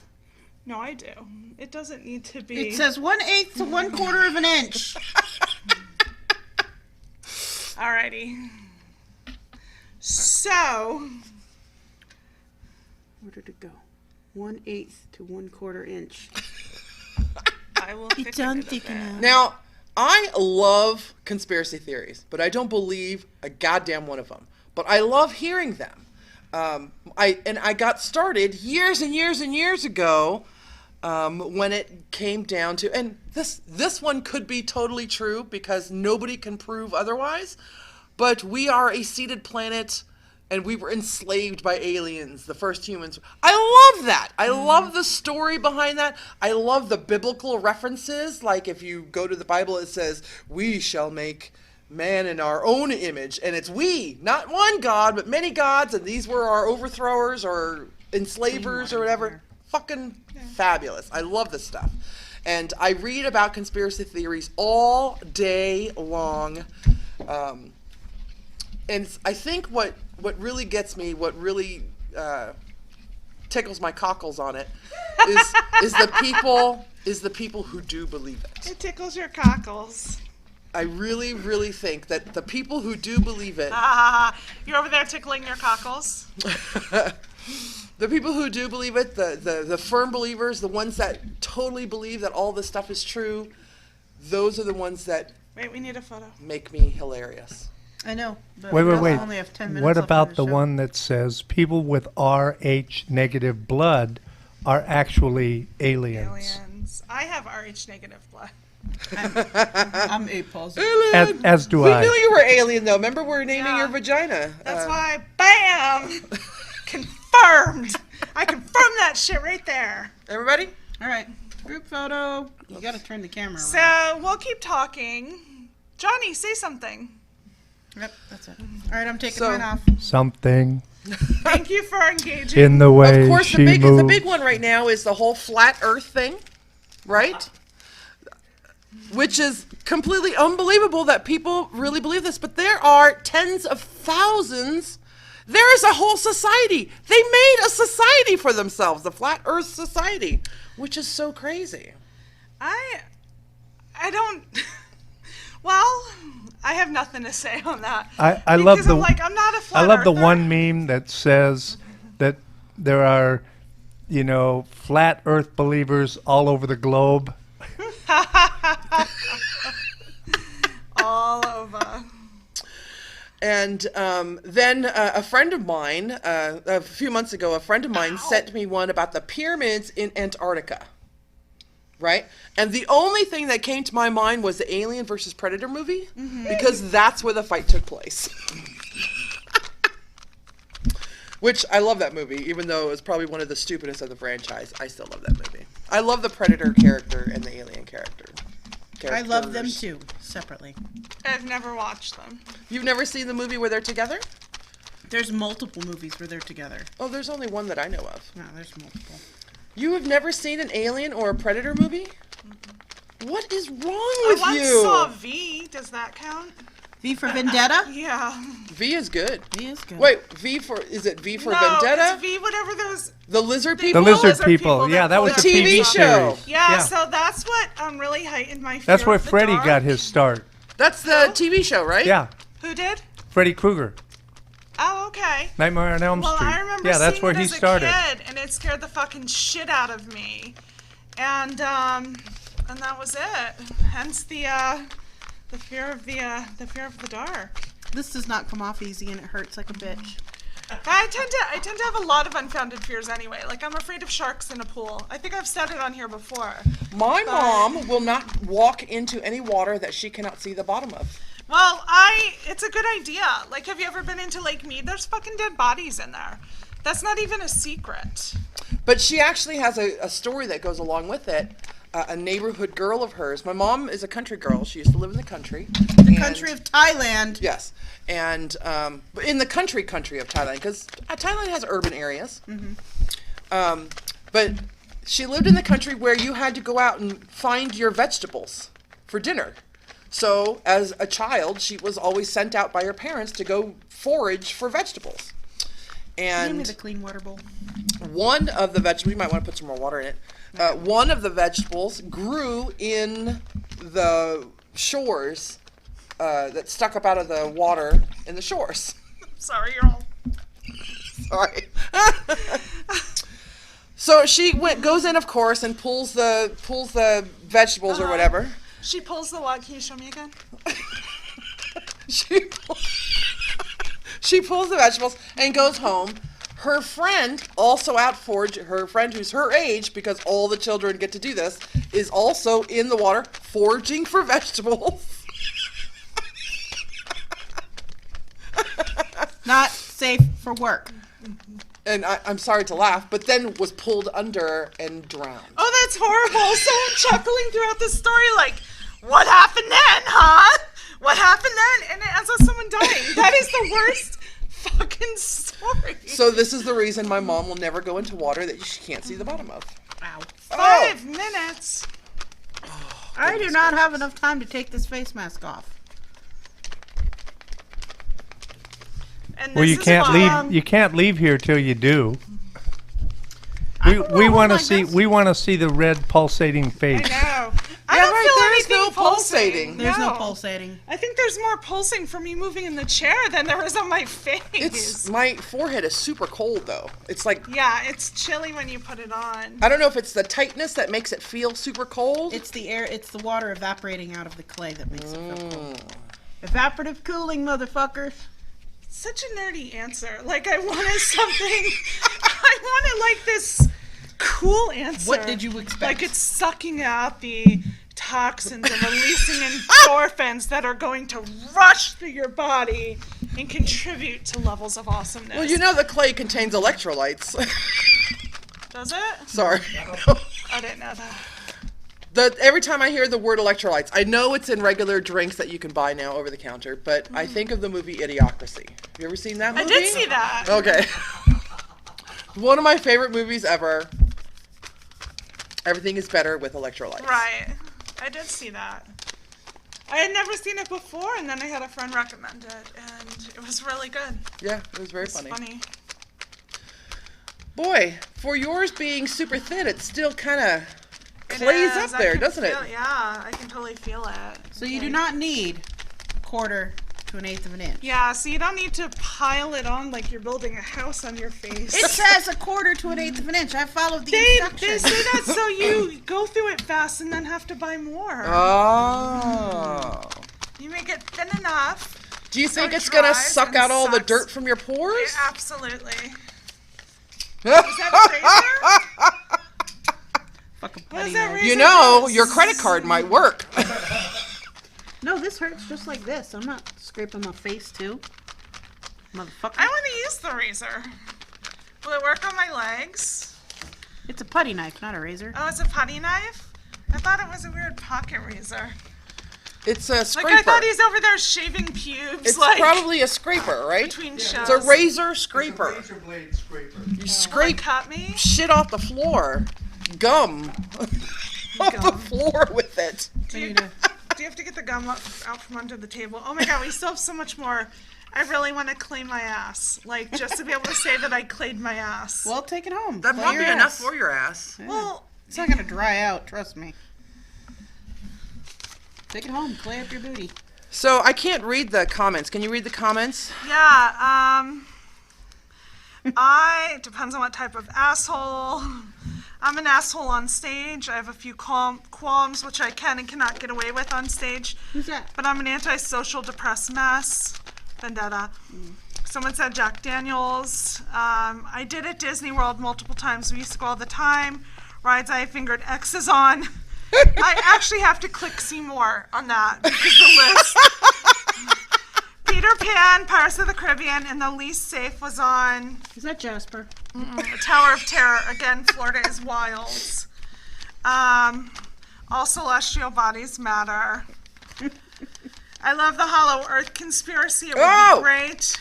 No, I do. It doesn't need to be. It says 1/8 to 1/4 of an inch. Alrighty. So, Where did it go? 1/8 to 1/4 inch. I will It's done thick enough. Now, I love conspiracy theories, but I don't believe a goddamn one of them. But I love hearing them. I got started years and years and years ago when it came down to, and this one could be totally true because nobody can prove otherwise, but we are a seeded planet and we were enslaved by aliens, the first humans. I love that. I love the story behind that. I love the biblical references. Like if you go to the Bible, it says, we shall make man in our own image. And it's we, not one God, but many gods. And these were our overthrowers or enslavers or whatever. Fucking fabulous. I love this stuff. And I read about conspiracy theories all day long. And I think what really gets me, what really tickles my cockles on it, is the people who do believe it. It tickles your cockles. I really, really think that the people who do believe it, You're over there tickling your cockles. the people who do believe it, the firm believers, the ones that totally believe that all this stuff is true, those are the ones that Wait, we need a photo. make me hilarious. I know. But Wait, we wait, wait. only have 10 minutes What left about on the show. one that says people with Rh negative blood are actually aliens? Aliens. I have Rh negative blood. I'm A positive. As do We I. knew you were alien, though. Remember, we're naming Yeah. your vagina. That's why, bam! Confirmed! I confirmed that shit right there. Everybody? All right. Group photo. You got to turn the camera around. So, we'll keep talking. Johnny, say something. Yep, that's it. All right, I'm taking So- mine off. Something Thank you for engaging. in the way Of course, she the moves. big one right now is the whole flat Earth thing, right? Which is completely unbelievable that people really believe this. But there are tens of thousands. There is a whole society. They made a society for themselves, the Flat Earth Society, which is so crazy. I don't. Well, I have nothing to say on that. I love Because I'm like, I'm not a flat I love the earther. one meme that says that there are, flat Earth believers all over the globe. All over. And then a friend of mine, a few months ago, a friend of mine sent me one about the pyramids in Antarctica. Right? And the only thing that came to my mind was the Alien versus Predator movie, because that's where the fight took place. Which, I love that movie, even though it was probably one of the stupidest of the franchise. I still love that movie. I love the Predator character and the Alien character. I love them characters. too, separately. I've never watched them. You've never seen the movie where they're together? There's multiple movies where they're together. Oh, there's only one that I know of. No, there's multiple. You have never seen an Alien or a Predator movie? What is wrong I with once you? saw V. Does that count? V for Vendetta? Yeah. V is good. V is good. Wait, is it V for No, Vendetta? it's V. Whatever those. The lizard The people? The lizard lizard people. people Yeah, that that was pull a the TV TV show. series. Yeah, so that's what really heightened my fear. That's where of the Freddy dark. got his start. That's the TV show, right? Yeah, Who did? Freddy Krueger, Oh, okay. Nightmare on Elm Well, Street. I remember Yeah, that's seeing where it he as started. a kid, and it scared the fucking shit out of me. And that was it. Hence the fear of the dark. This does not come off easy and it hurts like a bitch. I tend to have a lot of unfounded fears anyway. Like, I'm afraid of sharks in a pool. I think I've said it on here before. My mom will not walk into any water that she cannot see the bottom of. Well, it's a good idea. Like, have you ever been into Lake Mead? There's fucking dead bodies in there. That's not even a secret. But she actually has a story that goes along with it. A neighborhood girl of hers. My mom is a country girl. She used to live in the country. The country of Thailand. Yes. And but in the country of Thailand, because Thailand has urban areas. But she lived in the country where you had to go out and find your vegetables for dinner. So as a child, she was always sent out by her parents to go forage for vegetables. Give me And the clean water bowl. one of the vegetables, you might want to put some more water in it. One of the vegetables grew in the shores that stuck up out of the water in the shores. Sorry, you're all. Sorry. So she goes in, of course, and pulls the vegetables or whatever. She pulls the what? Can you show me again? She pulls the vegetables and goes home. Her friend, also out foraging, her friend who's her age, because all the children get to do this, is also in the water foraging for vegetables. Not safe for work. And I'm sorry to laugh, but then was pulled under and drowned. Oh, that's horrible. So I'm chuckling throughout the story like, what happened then, huh? What happened then? And it ends with someone dying. That is the worst fucking story. So this is the reason my mom will never go into water that she can't see the bottom of. Wow. 5 minutes. I do not have enough time to take this face mask off. And Well, this you is can't why- leave. You can't leave here till you do. don't We know, want to like see. this. We want to see the red pulsating face. I know. I Yeah, don't right, feel there's anything no pulsating. There's no pulsating. I think there's more pulsing from me moving in the chair than there is on my face. My forehead is super cold though. It's like, Yeah, it's chilly when you put it on. I don't know if it's the tightness that makes it feel super cold. It's the air. It's the water evaporating out of the clay that makes it feel cold. Evaporative cooling, motherfuckers. Such a nerdy answer. Like, I wanted something. I wanted, like, this cool answer. What did you expect? Like, it's sucking out the toxins and releasing endorphins that are going to rush through your body and contribute to levels of awesomeness. Well, you know the clay contains electrolytes. Does it? Sorry. I didn't know that. Every time I hear the word electrolytes, I know it's in regular drinks that you can buy now over the counter, but I think of the movie Idiocracy. Have you ever seen that movie? I did see that. Okay. One of my favorite movies ever. Everything is better with electrolytes. Right. I did see that. I had never seen it before, and then I had a friend recommend it, and it was really good. Yeah, it was very It's funny. Boy, for yours being super thin, it still kind of It clays is. up I there, can doesn't it? feel Yeah, I can totally feel it. So you do not need a quarter to an eighth of an inch. Yeah, so you don't need to pile it on like you're building a house on your face. It says a quarter to an eighth of an inch. I followed the They instructions. say that so you go through it fast and then have to buy more. Oh. You make it thin enough. Do you so think it it's going to dries suck and out all the sucks. dirt from your pores? Yeah, absolutely. Is that a razor? Fucking What putty is that knife. razor? You know, your credit card might work. No, this hurts just like this. I'm not scraping my face too. Motherfucker. I want to use the razor. Will it work on my legs? It's a putty knife, not a razor. Oh, it's a putty knife? I thought it was a weird pocket razor. It's a Like, scraper. I thought he's over there shaving pubes, It's like, probably a scraper, right? between shows. It's a razor scraper. Razor blade scraper. You Will it scrape cut me? shit off the floor. Gum. off the floor with it. Do you have to get the gum out from under the table? Oh my god, we still have so much more. I really want to clean my ass. Like, just to be able to say that I cleaned my ass. Well, take it home. That Play might your be enough ass. for your ass. Well, It's not gonna dry out. Trust me. Take it home. Play up your booty. So I can't read the comments. Can you read the comments? yeah, depends on what type of asshole. I'm an asshole on stage. I have a few qualms which I can and cannot get away with on stage. Who's that? But I'm an antisocial, depressed mess. Vendetta. Someone said Jack Daniels. I did at Disney World multiple times. We used to go all the time. Rides I fingered X's on. I actually have to click see more on that because the list. Peter Pan, Pirates of the Caribbean, and the least safe was on Is that Jasper? Tower of Terror. Again, Florida is wild. All celestial bodies matter. I love the Hollow Earth conspiracy. It would be great.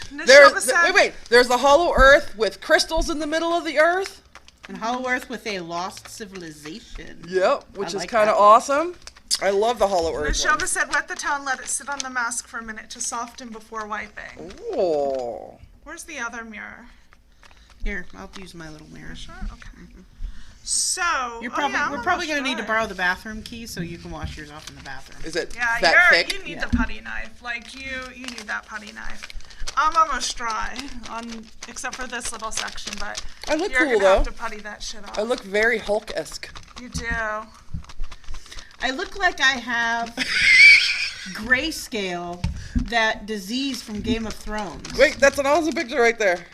Wait. There's the Hollow Earth with crystals in the middle of the Earth. And Hollow Earth with a lost civilization. Yep, which is like kind of that one. awesome. I love the Hollow Earth. Nishova said, wet the towel and let it sit on the mask for a minute to soften before wiping. Oh. Where's the other mirror? Here, I'll use my little mirror. Sure, okay. So, We're I'm probably gonna almost need to dry. borrow the bathroom key so you can wash yours off in the bathroom. Is it Yeah, that thick? you need Yeah. the putty knife. Like, you need that putty knife. I'm almost dry, except for this little section, but I look you're cool, gonna have though. to putty that shit off. I look very Hulk-esque. You do. I look like I have grayscale, that disease from Game of Thrones. Wait, that's an awesome picture right there.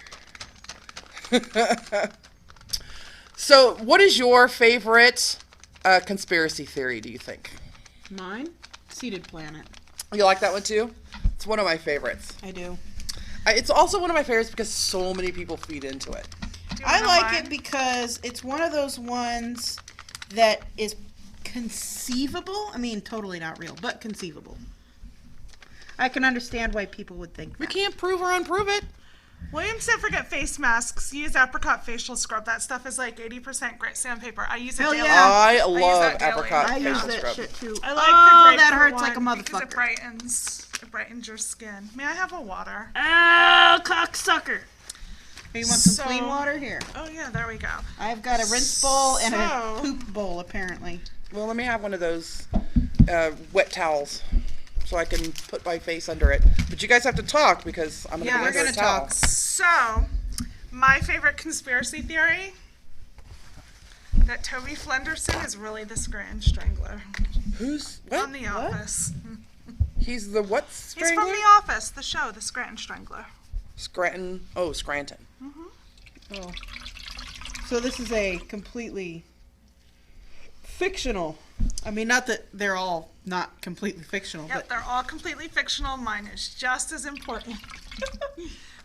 So, what is your favorite conspiracy theory, do you think? Mine? Seated planet. You like that one too? It's one of my favorites. I do. It's also one of my favorites because so many people feed into it. Do you I wanna like mine? it because it's one of those ones that is conceivable. I mean, totally not real, but conceivable. I can understand why people would think We that. can't prove or unprove it. William said forget face masks. Use apricot facial scrub. That stuff is like 80% grit sandpaper. I use it daily. I use love that daily. apricot I use facial that scrub. shit too. I like oh, the that grapefruit hurts like a one because motherfucker. it brightens your skin. May I have a water? Oh, cocksucker. You want some So- clean water? Here. Oh yeah, there we go. I've got a rinse bowl and a So- poop bowl, apparently. Well, let me have one of those wet towels so I can put my face under it. But you guys have to talk because I'm going to Yeah, be we're under a gonna towel. talk. So, my favorite conspiracy theory, that Toby Flenderson is really the Scranton Strangler Who's on what? The Office. He's the what He's strangler? from The Office, the show, the Scranton Strangler. Scranton. Oh, Scranton. Oh. So this is a completely fictional. I mean, not that they're all not completely fictional, Yep, they're all completely fictional. Mine is just as important.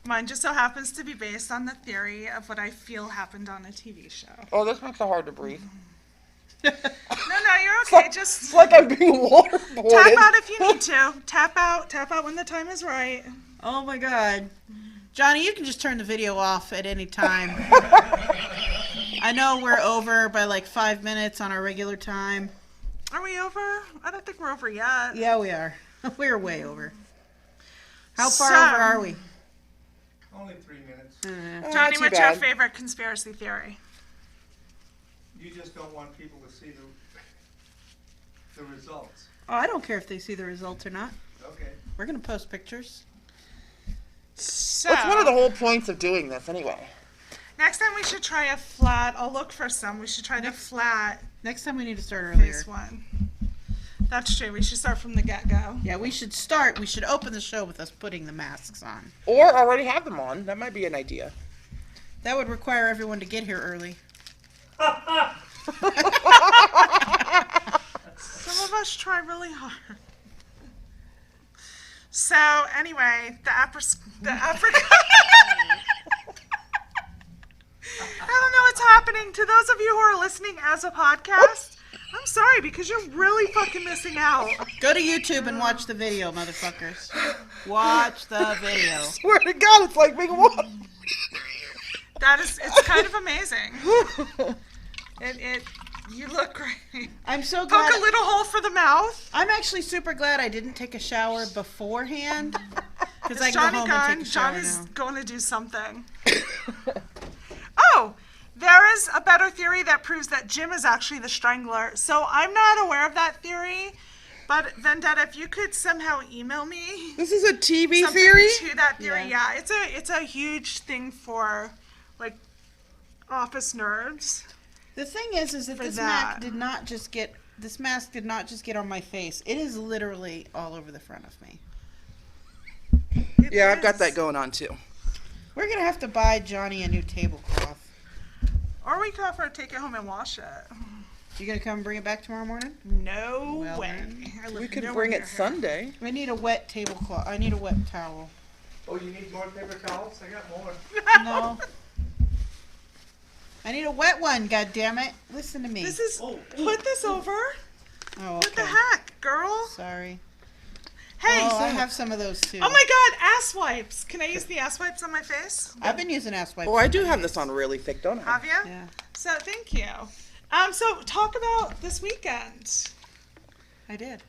Mine just so happens to be based on the theory of what I feel happened on a TV show. Oh, this makes it hard to breathe. No, you're okay. Just It's like I'm being waterboarded. tap out if you need to. Tap out when the time is right. Oh my God. Johnny, you can just turn the video off at any time. I know we're over by like 5 minutes on our regular time. Are we over? I don't think we're over yet. Yeah, we are. We're way over. How far So- over are we? Only 3 minutes. Oh, Johnny, not too what's your bad. favorite conspiracy theory? You just don't want people to see the results. Oh, I don't care if they see the results or not. Okay. We're going to post pictures. So, What's one of the whole points of doing this anyway? next time we should try a flat. I'll look for some. We should try the flat Next time we need to start earlier. face one. That's true. We should start from the get-go. Yeah, we should open the show with us putting the masks on. Or already have them on. That might be an idea. That would require everyone to get here early. Some of us try really hard. So anyway, the apricot. I don't know what's happening. To those of you who are listening as a podcast, I'm sorry because you're really fucking missing out. Go to YouTube and watch the video, motherfuckers. Watch the video. Swear to God, it's like being water. It's kind of amazing. You look great. I'm so Poke glad. a little hole for the mouth. I'm actually super glad I didn't take a shower beforehand. Because I Is can Johnny go home gone? and take a shower Johnny's now. going to do something. Oh, there is a better theory that proves that Jim is actually the strangler. So I'm not aware of that theory. But Vendetta, if you could somehow email me This is a TV something theory? to that theory, Yeah. it's a huge thing for like office nerds. The thing is that For this that. mask did not just get on my face. It is literally all over the front of me. It Yeah, I've got is. that going on too. We're going to have to buy Johnny a new tablecloth. Or we could offer to take it home and wash it. You going to come and bring it back tomorrow morning? No Well, way. then. I live We could nowhere bring near it here. Sunday. I need a wet tablecloth. I need a wet towel. Oh, you need more paper towels? I got more. No. I need a wet one, God damn it! Listen to me. This is Oh. put this over. Oh, What the okay. heck, girl? Sorry. Hey. Oh, I have some of those too. Oh my God, ass wipes. Can I use the ass wipes on my face? I've been using ass wipes. Oh, I do have this on really thick, don't I? Have you? Yeah. So thank you. So talk about this weekend. I did.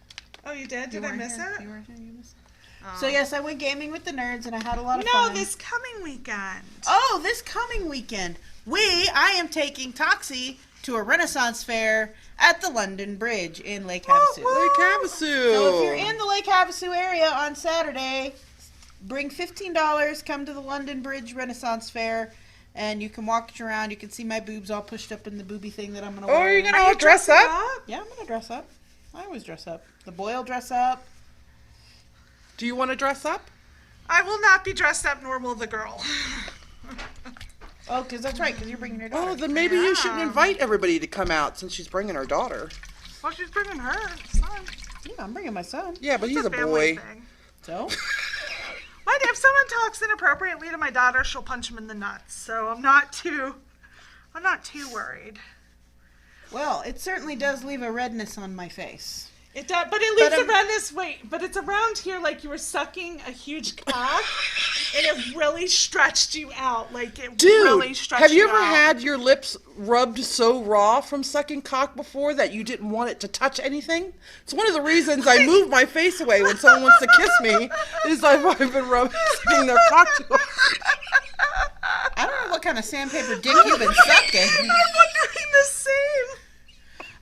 Oh, you did? Did I miss it? You weren't here. You missed it. So yes, I went gaming with the nerds and I had a lot of No, fun. this coming weekend. Oh, this coming weekend, I am taking Toxi to a Renaissance fair at the London Bridge in Lake Havasu. Lake Havasu. So if you're in the Lake Havasu area on Saturday, bring $15, come to the London Bridge Renaissance Fair, and you can walk it around. You can see my boobs all pushed up in the booby thing that I'm going to Oh, wear. you're going to Are all you dress dressing up? Yeah, I'm going to dress up. I always dress up. The boy will dress up. Do you want to dress up? I will not be dressed up, nor will the girl. Oh, because that's right, because you're bringing your daughter. Oh, then maybe you shouldn't Yeah. invite everybody to come out since she's bringing her daughter. Well, she's bringing her son. Yeah, I'm bringing my son. Yeah, but he's It's a family boy. thing. So? What if someone talks inappropriately to my daughter, she'll punch him in the nuts. So I'm not too worried. Well, it certainly does leave a redness on my face. It does, but it leaves But, around this. Wait, but it's around here like you were sucking a huge cock. and it really stretched you out. Like, it Dude, really stretched have you ever out. had your lips rubbed so raw from sucking cock before that you didn't want it to touch anything? It's one of the reasons I move my face away when someone wants to kiss me, is I've been sucking their cock too hard. I don't know what kind of sandpaper dick you've been sucking. I'm wondering the same.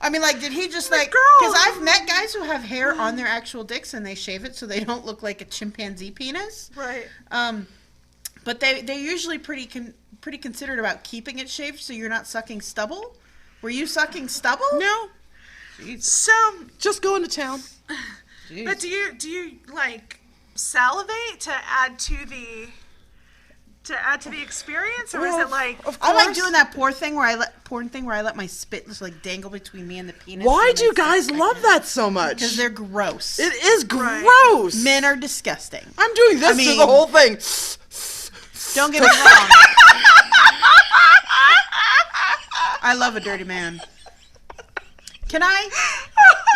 I mean, like, did he just, like, girl. because I've met guys who have hair on their actual dicks and they shave it so they don't look like a chimpanzee penis. Right. But they're usually pretty considerate about keeping it shaved so you're not sucking stubble. Were you sucking stubble? No, So, just going to town. but do you like salivate to add to the experience, or is it like? Of I like course. doing that porn thing where I let my spit just like dangle between me and the penis. Why do you guys love that so much? Because they're gross. It is gross. Men are disgusting. I'm doing this to the whole thing. Don't get me wrong. I love a dirty man. Can I,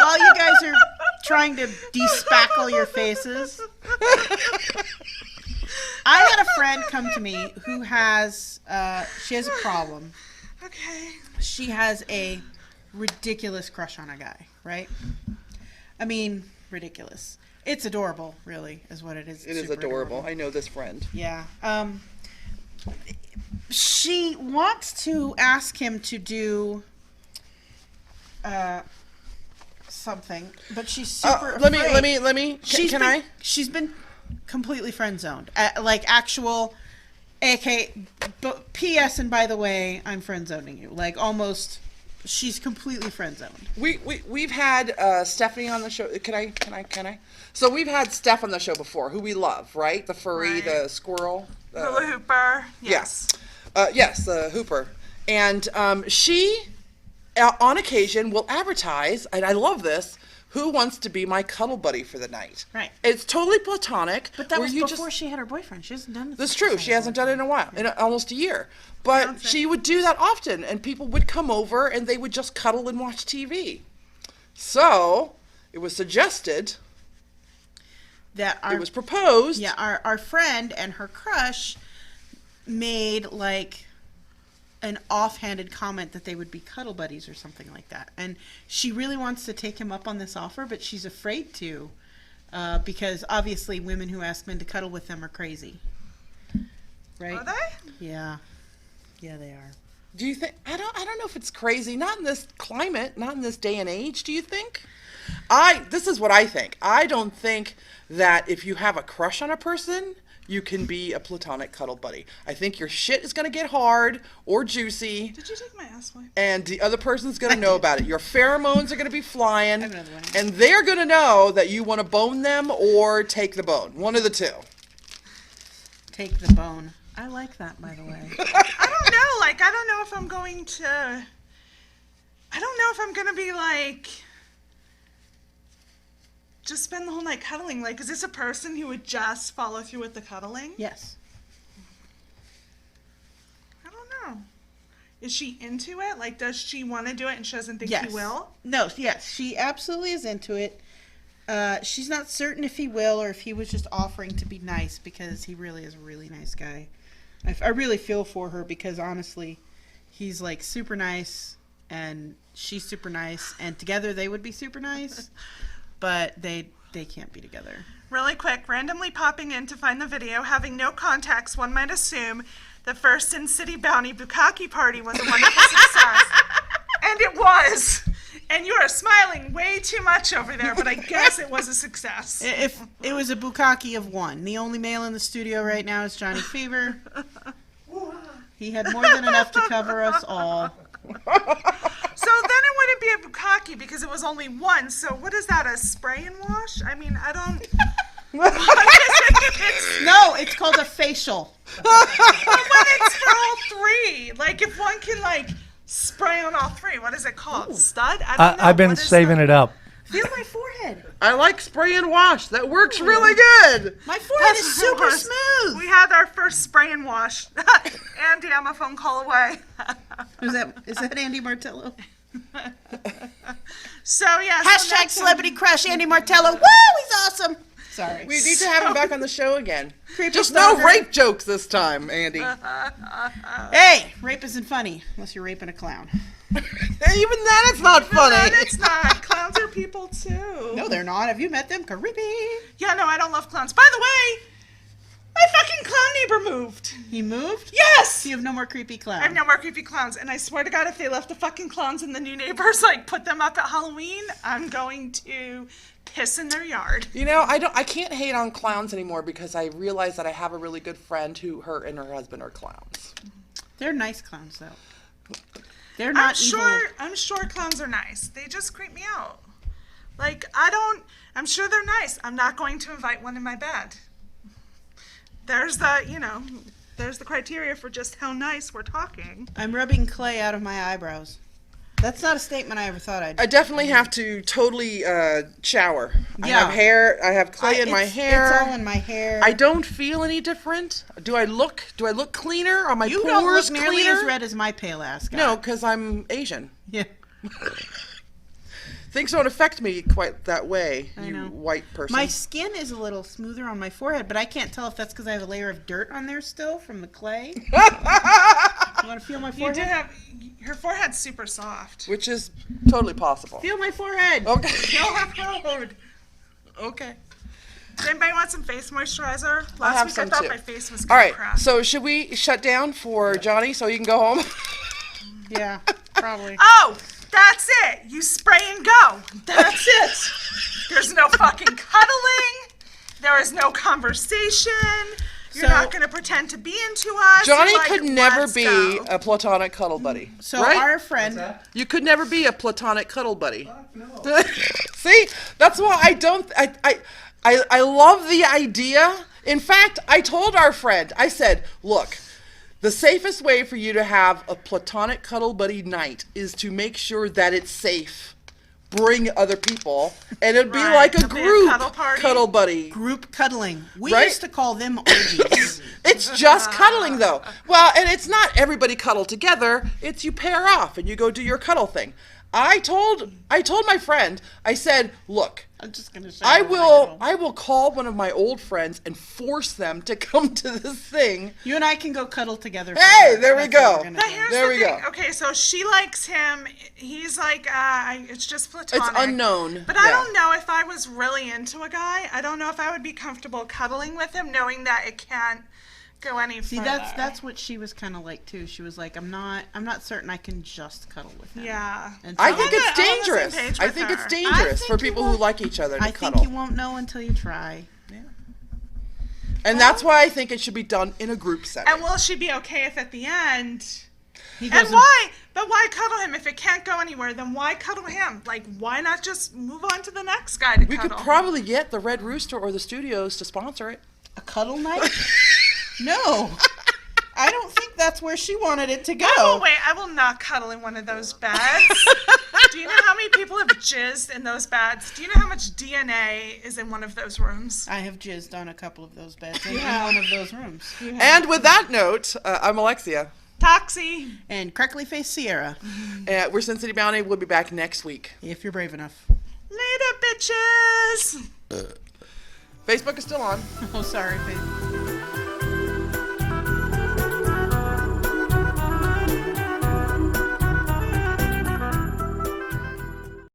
while you guys are trying to de-spackle your faces, I had a friend come to me who has, she has a problem. Okay. She has a ridiculous crush on a guy, right? I mean, ridiculous. It's adorable, really, is what it is. It is adorable. I know this friend. Yeah. She wants to ask him to do something, but she's super Let afraid. me. Can I? She's been completely friend zoned. Like actual, AK. But P.S. and by the way, I'm friend zoning you. Like almost, she's completely friend zoned. We've had Stephanie on the show. Can I? So we've had Steph on the show before, who we love, right? The furry, Right. the squirrel. Hula hooper. Yes. Yes, the hooper. And she, on occasion, will advertise, and I love this, who wants to be my cuddle buddy for the night. Right. It's totally platonic. But that where was you before she had her boyfriend. She hasn't done this. That's true. She hasn't done it in a while, in almost a year. But she would do that often, and people would come over, and they would just cuddle and watch TV. So, it was suggested, That it was proposed. Yeah, our friend and her crush made like an offhanded comment that they would be cuddle buddies or something like that. And she really wants to take him up on this offer, but she's afraid to because obviously women who ask men to cuddle with them are crazy. Right? Are they? Yeah. Yeah, they are. Do you think? I don't know if it's crazy. Not in this climate. Not in this day and age. Do you think? This is what I think. I don't think that if you have a crush on a person, you can be a platonic cuddle buddy. I think your shit is going to get hard or juicy, Did you take my ass wipe? and the other person's going to know about it. Your pheromones are going to be flying, have another one. and they're going to know that you want to bone them or take the bone. One of the two. Take the bone. I like that, by the way. I don't know. Like, I don't know if I'm going to. I don't know if I'm going to be like. Just spend the whole night cuddling. Like, is this a person who would just follow through with the cuddling? Yes. I don't know. Is she into it? Like, does she want to do it and she doesn't think Yes. he will? No, yes, she absolutely is into it. She's not certain if he will or if he was just offering to be nice because he really is a really nice guy. I really feel for her because honestly, he's like super nice and she's super nice and together they would be super nice, but they can't be together. Really quick, randomly popping in to find the video, having no context, one might assume the first in City Bounty Bukkake party was a wonderful success. And it was. And you are smiling way too much over there, but I guess it was a success. If it was a bukkake of one, the only male in the studio right now is Johnny Fever. He had more than enough to cover us all. So then it wouldn't be a bukkake because it was only one. So what is that, a spray and wash? I mean, I don't... No, it's called a facial. But when it's for all three, like if one can like spray on all three, what is it called? Stud? I don't know. I've been What is saving it up. Feel my forehead. I like spray and wash. That works really good. My forehead is super That's smooth. We had our first spray and wash. Andy, I'm a phone call away. Is that Andy Martello? So yeah. so Hashtag next celebrity crush Andy Martello. Woo, he's awesome. Sorry. We need to have him back on the show again. Creepy Just no stalker. rape jokes this time, Andy. Hey, rape isn't funny unless you're raping a clown. Even then, it's not funny. No, it's not. Clowns are people too. No, they're not. Have you met them? Creepy. Yeah, no, I don't love clowns. By the way, my fucking clown neighbor moved. He moved? Yes! So you have no more creepy clown. I have no more creepy clowns, and I swear to God, if they left the fucking clowns and the new neighbors, like, put them up at Halloween, I'm going to piss in their yard. You know, I can't hate on clowns anymore because I realize that I have a really good friend who her and her husband are clowns. They're nice clowns, though. They're not evil. I'm sure clowns are nice. They just creep me out. Like, I'm sure they're nice. I'm not going to invite one in my bed. There's the criteria for just how nice we're talking. I'm rubbing clay out of my eyebrows. That's not a statement I ever thought I'd I definitely have to totally shower. I Yeah. have hair. I have clay in my hair. It's all in my hair. I don't feel any different. Do I look cleaner? Are my You pores don't look nearly cleaner? as red as my pale ass guy. No, because I'm Asian. Yeah. Things don't affect me quite that way, I you know. white person. My skin is a little smoother on my forehead, but I can't tell if that's because I have a layer of dirt on there still from the clay. You want to feel my You forehead? do have her forehead's super soft. Which is totally possible. Feel my forehead. Okay. Feel her forehead. Okay. Does anybody want some face moisturizer? I Last have week some I thought too. my face was All gonna right. crack. So should we shut down for Johnny so he can go home? Yeah, probably. Oh, that's it. You spray and go. That's it. There's no fucking cuddling. There is no conversation. You're So- not going to pretend to be into us. Johnny You're like, could never "Let's be go." a platonic cuddle buddy. So right? our friend, You could never be a platonic cuddle buddy. No. See, that's why I don't. I love the idea. In fact, I told our friend. I said, "Look, the safest way for you to have a platonic cuddle buddy night is to make sure that it's safe. Bring other people, and it'd be Right, like a it'll be a group cuddle party. cuddle buddy. group cuddling. We Right? used to call them orgies. It's just cuddling, though. Well, and it's not everybody cuddle together. It's you pair off and you go do your cuddle thing. I told my friend. I said, "Look, I'm just gonna show I you will what call one of my old friends and force them to come to this thing." You and I can go cuddle together. Hey, there we That's what go. we're gonna But do. here's There the we thing. go. Okay, so she likes him. He's like, it's just platonic. It's unknown. But I Yeah. don't know if I was really into a guy. I don't know if I would be comfortable cuddling with him, knowing that it can't go any See, further. that's what she was kind of like too. She was like, I'm not certain I can just cuddle with him. Yeah. And I so think I'm it's on the same dangerous. page I with think her. it's I dangerous think for you people who won't- like each other to I cuddle. think you won't know until you try. And that's why I think it should be done in a group setting. And will she be okay if at the end? He goes And why? But why cuddle him if it can't go anywhere? Then why cuddle him? Like, why not just move on to the next guy to We could cuddle? probably get the Red Rooster or the studios to sponsor it. a cuddle night? No, I don't think that's where she wanted it to go. Oh, wait, I will not cuddle in one of those beds. Do you know how many people have jizzed in those beds? Do you know how much DNA is in one of those rooms? I have jizzed on a couple of those beds and in one of those rooms. And with that note, I'm Elexia. Toxi. And crackly face Sierra, We're Sin City Bounty. We'll be back next week. if you're brave enough. Later, bitches. Facebook is still on. Oh, sorry, babe.